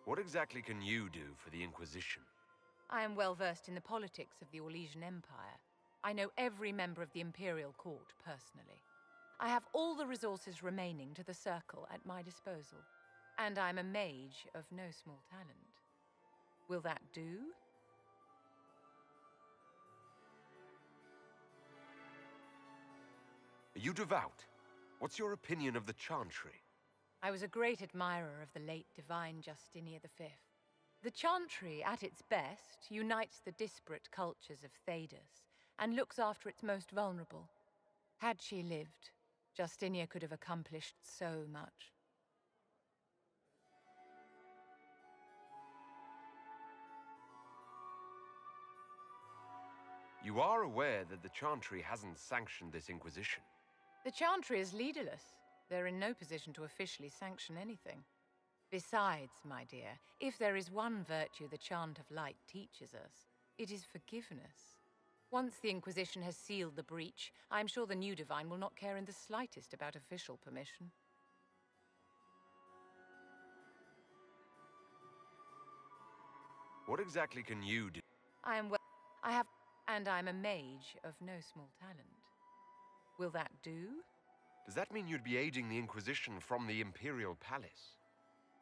What exactly can you do for the Inquisition? I am well versed in the politics of the Orlesian Empire. I know every member of the Imperial Court personally. I have all the resources remaining to the Circle at my disposal. And I'm a mage of no small talent. Will that do? Are you devout? What's your opinion of the Chantry? I was a great admirer of the late divine Justinia V. The Chantry, at its best, unites the disparate cultures of Thedas and looks after its most vulnerable. Had she lived, Justinia could have accomplished so much. You are aware that the Chantry hasn't sanctioned this Inquisition? The Chantry is leaderless. They're in no position to officially sanction anything. Besides, my dear, if there is one virtue the Chant of Light teaches us, it is forgiveness. Once the Inquisition has sealed the breach, I'm sure the new Divine will not care in the slightest about official permission. What exactly can you do? I'm a mage of no small talent. Will that do? Does that mean you'd be aiding the Inquisition from the Imperial Palace?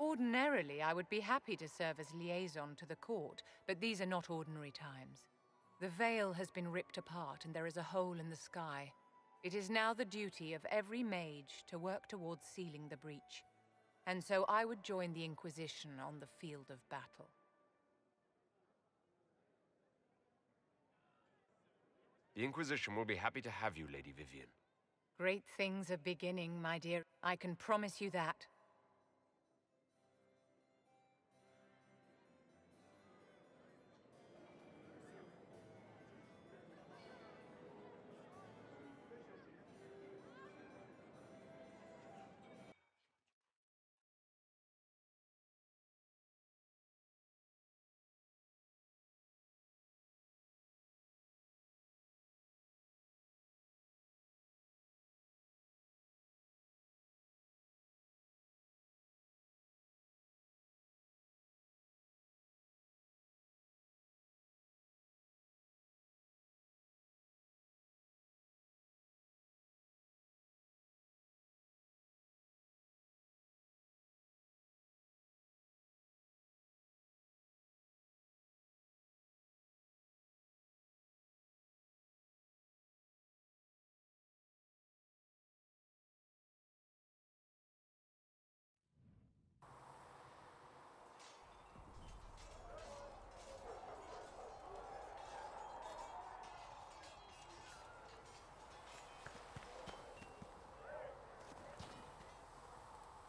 Ordinarily, I would be happy to serve as liaison to the court, but these are not ordinary times. The veil has been ripped apart and there is a hole in the sky. It is now the duty of every mage to work towards sealing the breach. And so I would join the Inquisition on the field of battle. The Inquisition will be happy to have you, Lady Vivian. Great things are beginning, my dear. I can promise you that.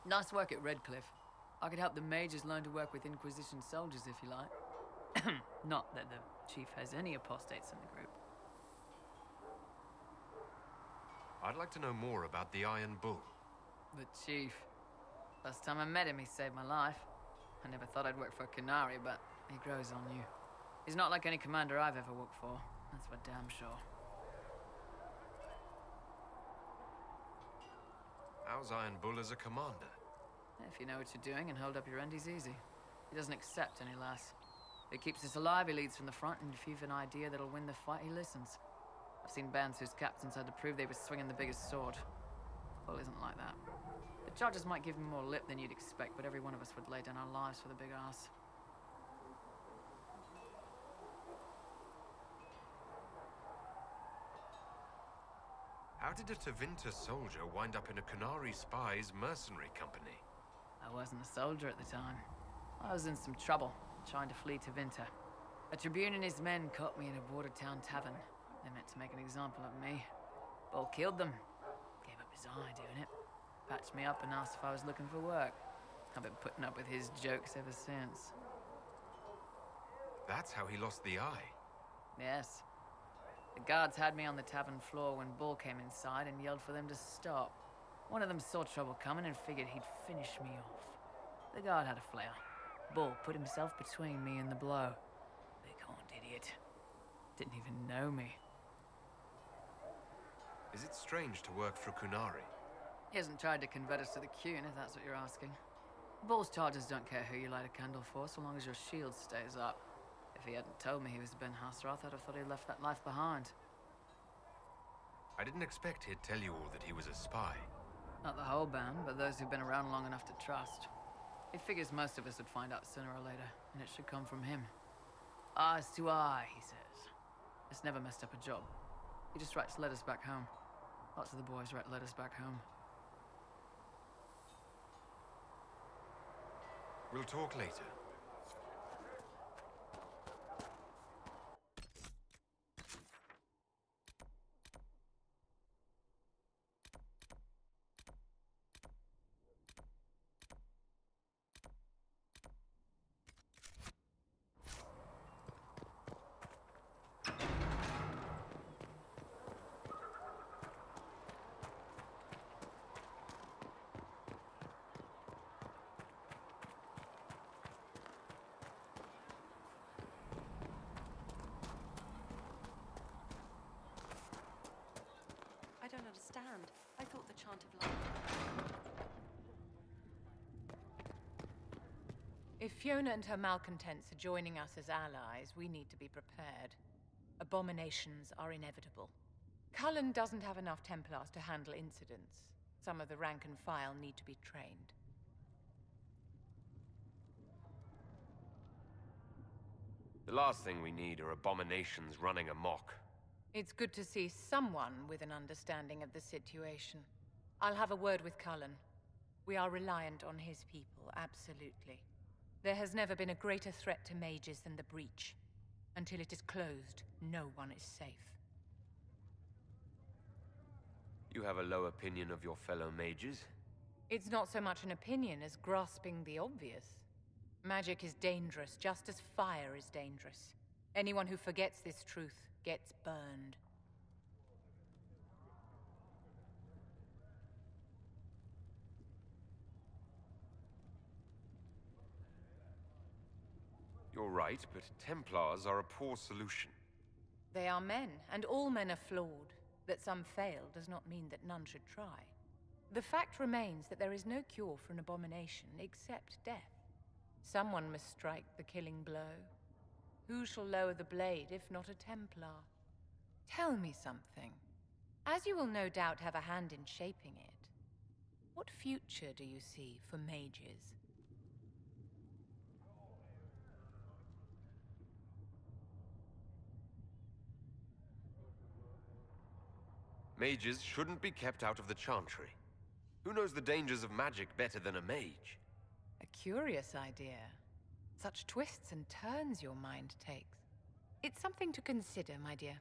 Nice work at Redcliffe. I could help the mages learn to work with Inquisition soldiers if you like. Not that the chief has any apostates in the group. I'd like to know more about the Iron Bull. The chief. Last time I met him, he saved my life. I never thought I'd work for Canary, but he grows on you. He's not like any commander I've ever worked for. That's for damn sure. How's Iron Bull as a commander? If you know what you're doing and hold up your end, he's easy. He doesn't accept any less. If he keeps us alive, he leads from the front, and if you've an idea that'll win the fight, he listens. I've seen bands whose captains had to prove they were swinging the biggest sword. Bull isn't like that. The charges might give him more lip than you'd expect, but every one of us would lay down our lives for the big ass. How did a Tevinter soldier wind up in a Qunari spy's mercenary company? I wasn't a soldier at the time. I was in some trouble, trying to flee to Winter. A Tribune and his men caught me in a border town tavern. They meant to make an example of me. Bull killed them. Gave up his eye doing it. Patched me up and asked if I was looking for work. I've been putting up with his jokes ever since. That's how he lost the eye. Yes. The guards had me on the tavern floor when Bull came inside and yelled for them to stop. One of them saw trouble coming and figured he'd finish me off. The guard had a flare. Bull put himself between me and the blow. Big-horned idiot. Didn't even know me. Is it strange to work for Qunari? He hasn't tried to convert us to the Qun, if that's what you're asking. Bull's charges don't care who you light a candle for, so long as your shield stays up. If he hadn't told me he was Ben Hasrath, I'd have thought he left that life behind. I didn't expect he'd tell you all that he was a spy. Not the whole band, but those who've been around long enough to trust. He figures most of us would find out sooner or later, and it should come from him. Eyes to eye, he says. It's never messed up a job. He just writes letters back home. Lots of the boys write letters back home. We'll talk later. I don't understand. I thought the chant of life... If Fiona and her malcontents are joining us as allies, we need to be prepared. Abominations are inevitable. Cullen doesn't have enough Templars to handle incidents. Some of the rank and file need to be trained. The last thing we need are abominations running amok. It's good to see someone with an understanding of the situation. I'll have a word with Cullen. We are reliant on his people, absolutely. There has never been a greater threat to mages than the Breach. Until it is closed, no one is safe. You have a low opinion of your fellow mages? It's not so much an opinion as grasping the obvious. Magic is dangerous, just as fire is dangerous. Anyone who forgets this truth gets burned. You're right, but Templars are a poor solution. They are men, and all men are flawed. That some fail does not mean that none should try. The fact remains that there is no cure for an abomination except death. Someone must strike the killing blow. Who shall lower the blade if not a Templar? Tell me something. As you will no doubt have a hand in shaping it, what future do you see for mages? Mages shouldn't be kept out of the Chantry. Who knows the dangers of magic better than a mage? A curious idea. Such twists and turns your mind takes. It's something to consider, my dear.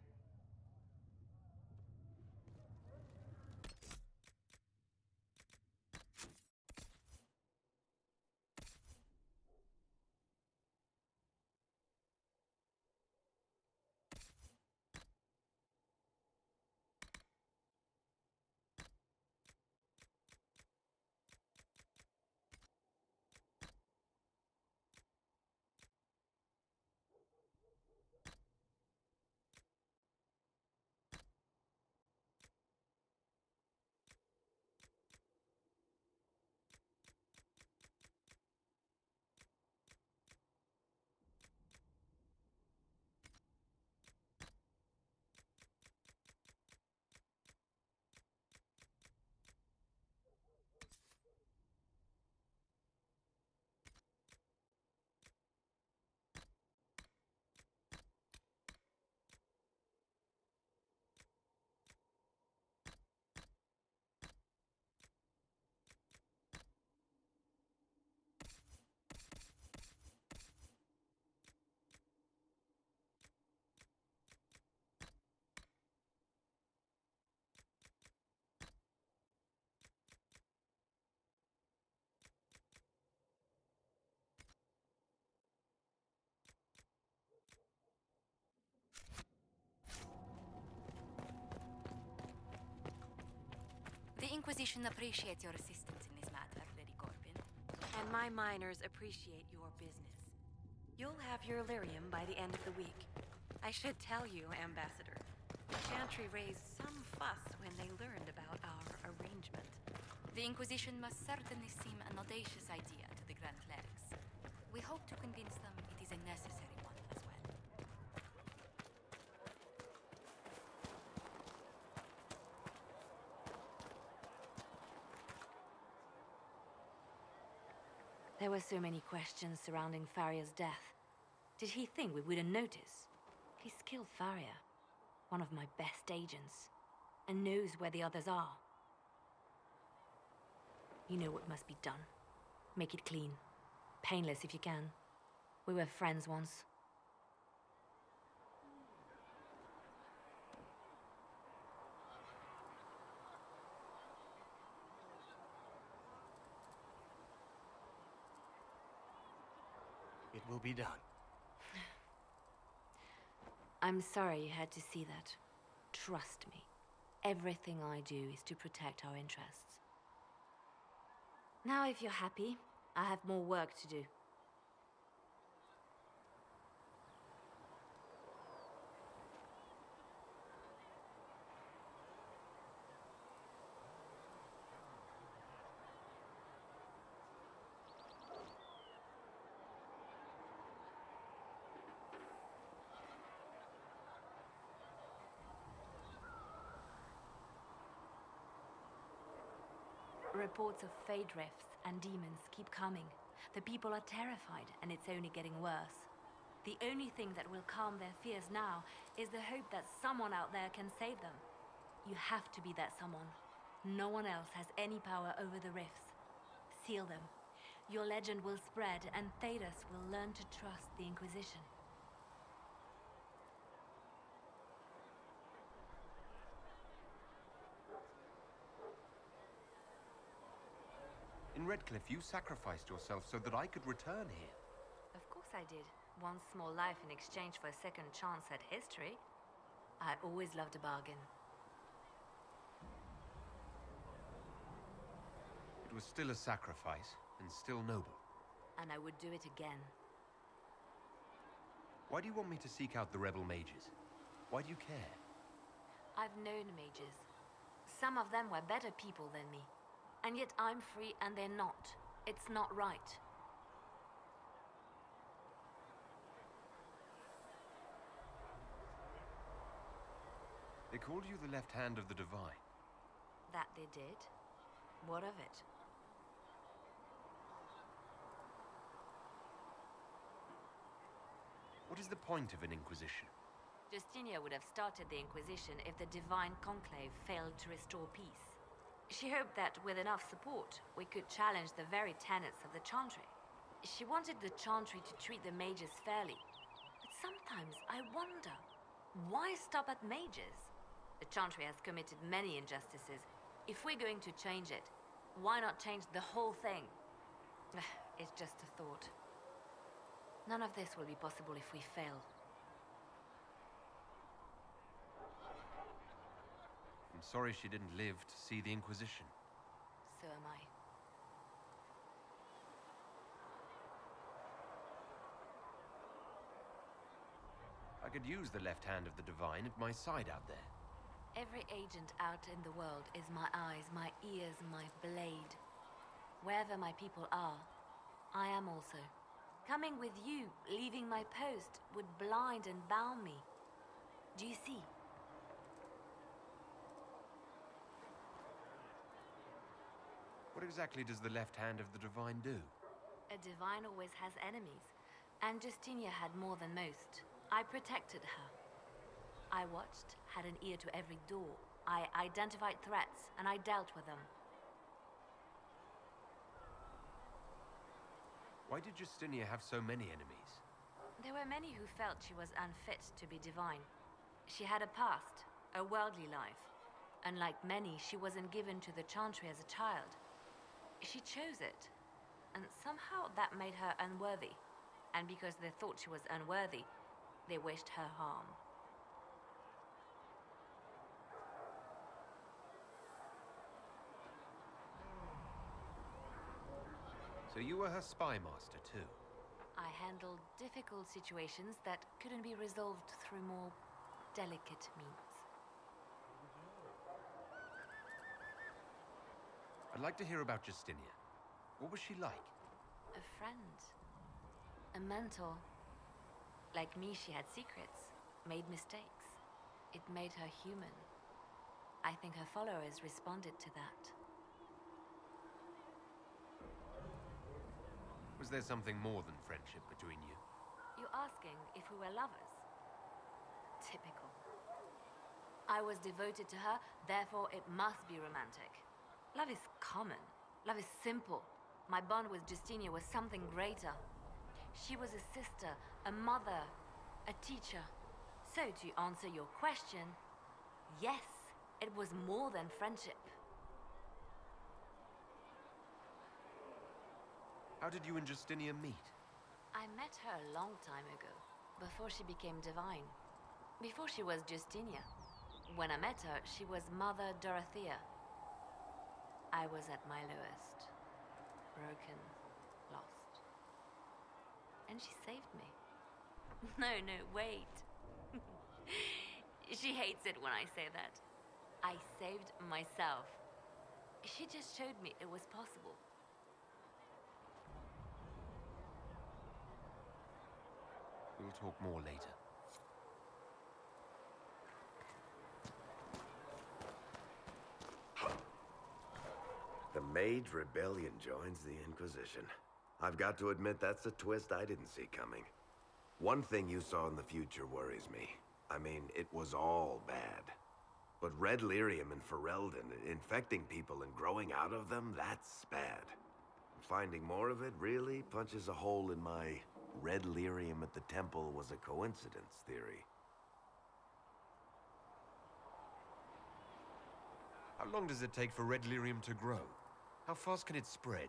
The Inquisition appreciates your assistance in this matter, Lady Corbin. And my miners appreciate your business. You'll have your lyrium by the end of the week. I should tell you, Ambassador, the Chantry raised some fuss when they learned about our arrangement. The Inquisition must certainly seem an audacious idea to the Grand Clerics. We hope to convince them it is a necessary one as well. There were so many questions surrounding Faria's death. Did he think we wouldn't notice? He's killed Faria, one of my best agents, and knows where the others are. You know what must be done. Make it clean. Painless if you can. We were friends once. It will be done. I'm sorry you had to see that. Trust me. Everything I do is to protect our interests. Now, if you're happy, I have more work to do. Reports of fade rifts and demons keep coming. The people are terrified, and it's only getting worse. The only thing that will calm their fears now is the hope that someone out there can save them. You have to be that someone. No one else has any power over the rifts. Seal them. Your legend will spread, and Thedas will learn to trust the Inquisition. In Redcliffe, you sacrificed yourself so that I could return here. Of course I did. One small life in exchange for a second chance at history. I always loved a bargain. It was still a sacrifice, and still noble. And I would do it again. Why do you want me to seek out the rebel mages? Why do you care? I've known mages. Some of them were better people than me. And yet I'm free and they're not. It's not right. They called you the left hand of the Divine. That they did? What of it? What is the point of an Inquisition? Justinia would have started the Inquisition if the Divine Conclave failed to restore peace. She hoped that with enough support, we could challenge the very tenets of the Chantry. She wanted the Chantry to treat the mages fairly. But sometimes I wonder, why stop at mages? The Chantry has committed many injustices. If we're going to change it, why not change the whole thing? It's just a thought. None of this will be possible if we fail. I'm sorry she didn't live to see the Inquisition. So am I. I could use the left hand of the Divine at my side out there. Every agent out in the world is my eyes, my ears, my blade. Wherever my people are, I am also. Coming with you, leaving my post, would blind and bound me. Do you see? What exactly does the left hand of the Divine do? A Divine always has enemies, and Justinia had more than most. I protected her. I watched, had an ear to every door. I identified threats, and I dealt with them. Why did Justinia have so many enemies? There were many who felt she was unfit to be divine. She had a past, a worldly life. Unlike many, she wasn't given to the Chantry as a child. She chose it, and somehow that made her unworthy. And because they thought she was unworthy, they wished her harm. So you were her spy master, too? I handled difficult situations that couldn't be resolved through more delicate means. I'd like to hear about Justinia. What was she like? A friend. A mentor. Like me, she had secrets, made mistakes. It made her human. I think her followers responded to that. Was there something more than friendship between you? You're asking if we were lovers? Typical. I was devoted to her, therefore it must be romantic. Love is common. Love is simple. My bond with Justinia was something greater. She was a sister, a mother, a teacher. So to answer your question, yes, it was more than friendship. How did you and Justinia meet? I met her a long time ago, before she became divine. Before she was Justinia. When I met her, she was Mother Dorothea. I was at my lowest. Broken, lost. And she saved me. No, wait. She hates it when I say that. I saved myself. She just showed me it was possible. We'll talk more later. The Mage Rebellion joins the Inquisition. I've got to admit that's a twist I didn't see coming. One thing you saw in the future worries me. I mean, it was all bad. But red lyrium in Ferelden, infecting people and growing out of them, that's bad. Finding more of it really punches a hole in my red lyrium at the temple was a coincidence theory. How long does it take for red lyrium to grow? How fast can it spread?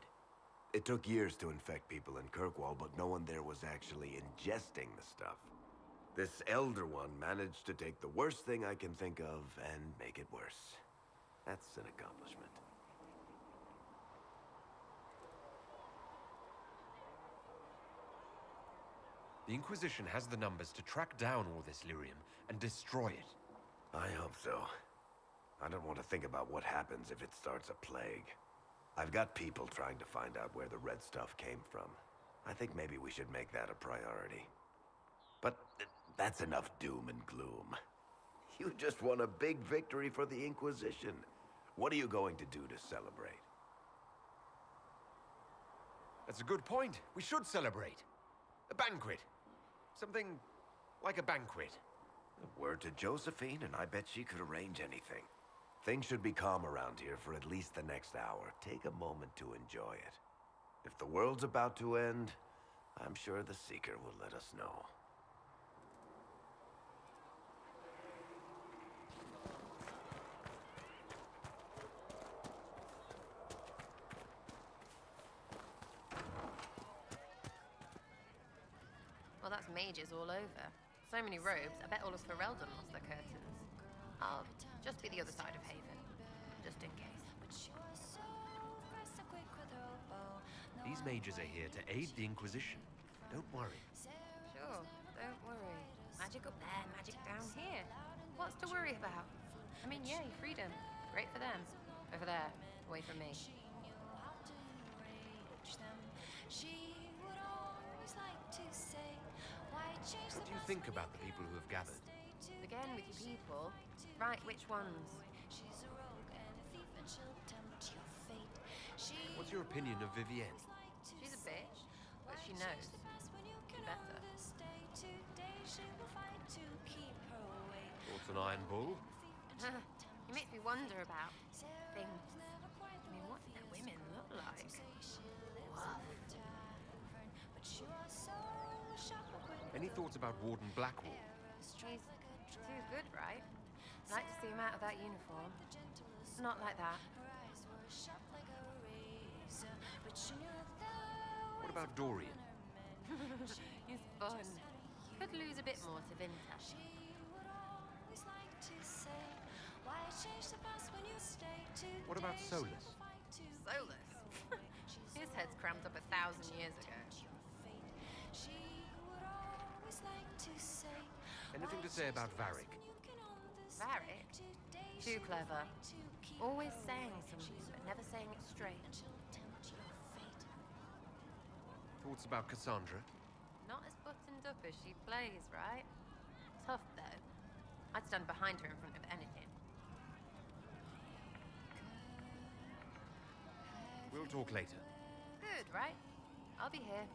It took years to infect people in Kirkwall, but no one there was actually ingesting the stuff. This Elder One managed to take the worst thing I can think of and make it worse. That's an accomplishment. The Inquisition has the numbers to track down all this lyrium and destroy it. I hope so. I don't want to think about what happens if it starts a plague. I've got people trying to find out where the red stuff came from. I think maybe we should make that a priority. But that's enough doom and gloom. You just won a big victory for the Inquisition. What are you going to do to celebrate? That's a good point. We should celebrate. A banquet. Something like a banquet. A word to Josephine, and I bet she could arrange anything. Things should be calm around here for at least the next hour. Take a moment to enjoy it. If the world's about to end, I'm sure the Seeker will let us know. Well, that's mages all over. So many robes, I bet all of Ferelden lost their curtains. I'll just be the other side of Haven, just in case. These mages are here to aid the Inquisition. Don't worry. Sure, don't worry. Magic up there, magic down here. What's to worry about? I mean, yay, freedom. Great for them. Over there, away from me. What do you think about the people who have gathered? Again with your people. Right, which ones? What's your opinion of Vivienne? She's a bitch, but she knows. She better. Thoughts on Iron Bull? It makes me wonder about things. I mean, what do the women look like? Any thoughts about Warden Blackwall? He's too good, right? I'd like to see him out of that uniform. Not like that. What about Dorian? He's fun. Could lose a bit more to Vinta. What about Solus? Solus? His heads crammed up 1,000 years ago. Anything to say about Varric? Varric? Too clever. Always saying something, but never saying it straight. Thoughts about Cassandra? Not as buttoned up as she plays, right? Tough, though. I'd stand behind her in front of anything. We'll talk later. Good, right? I'll be here.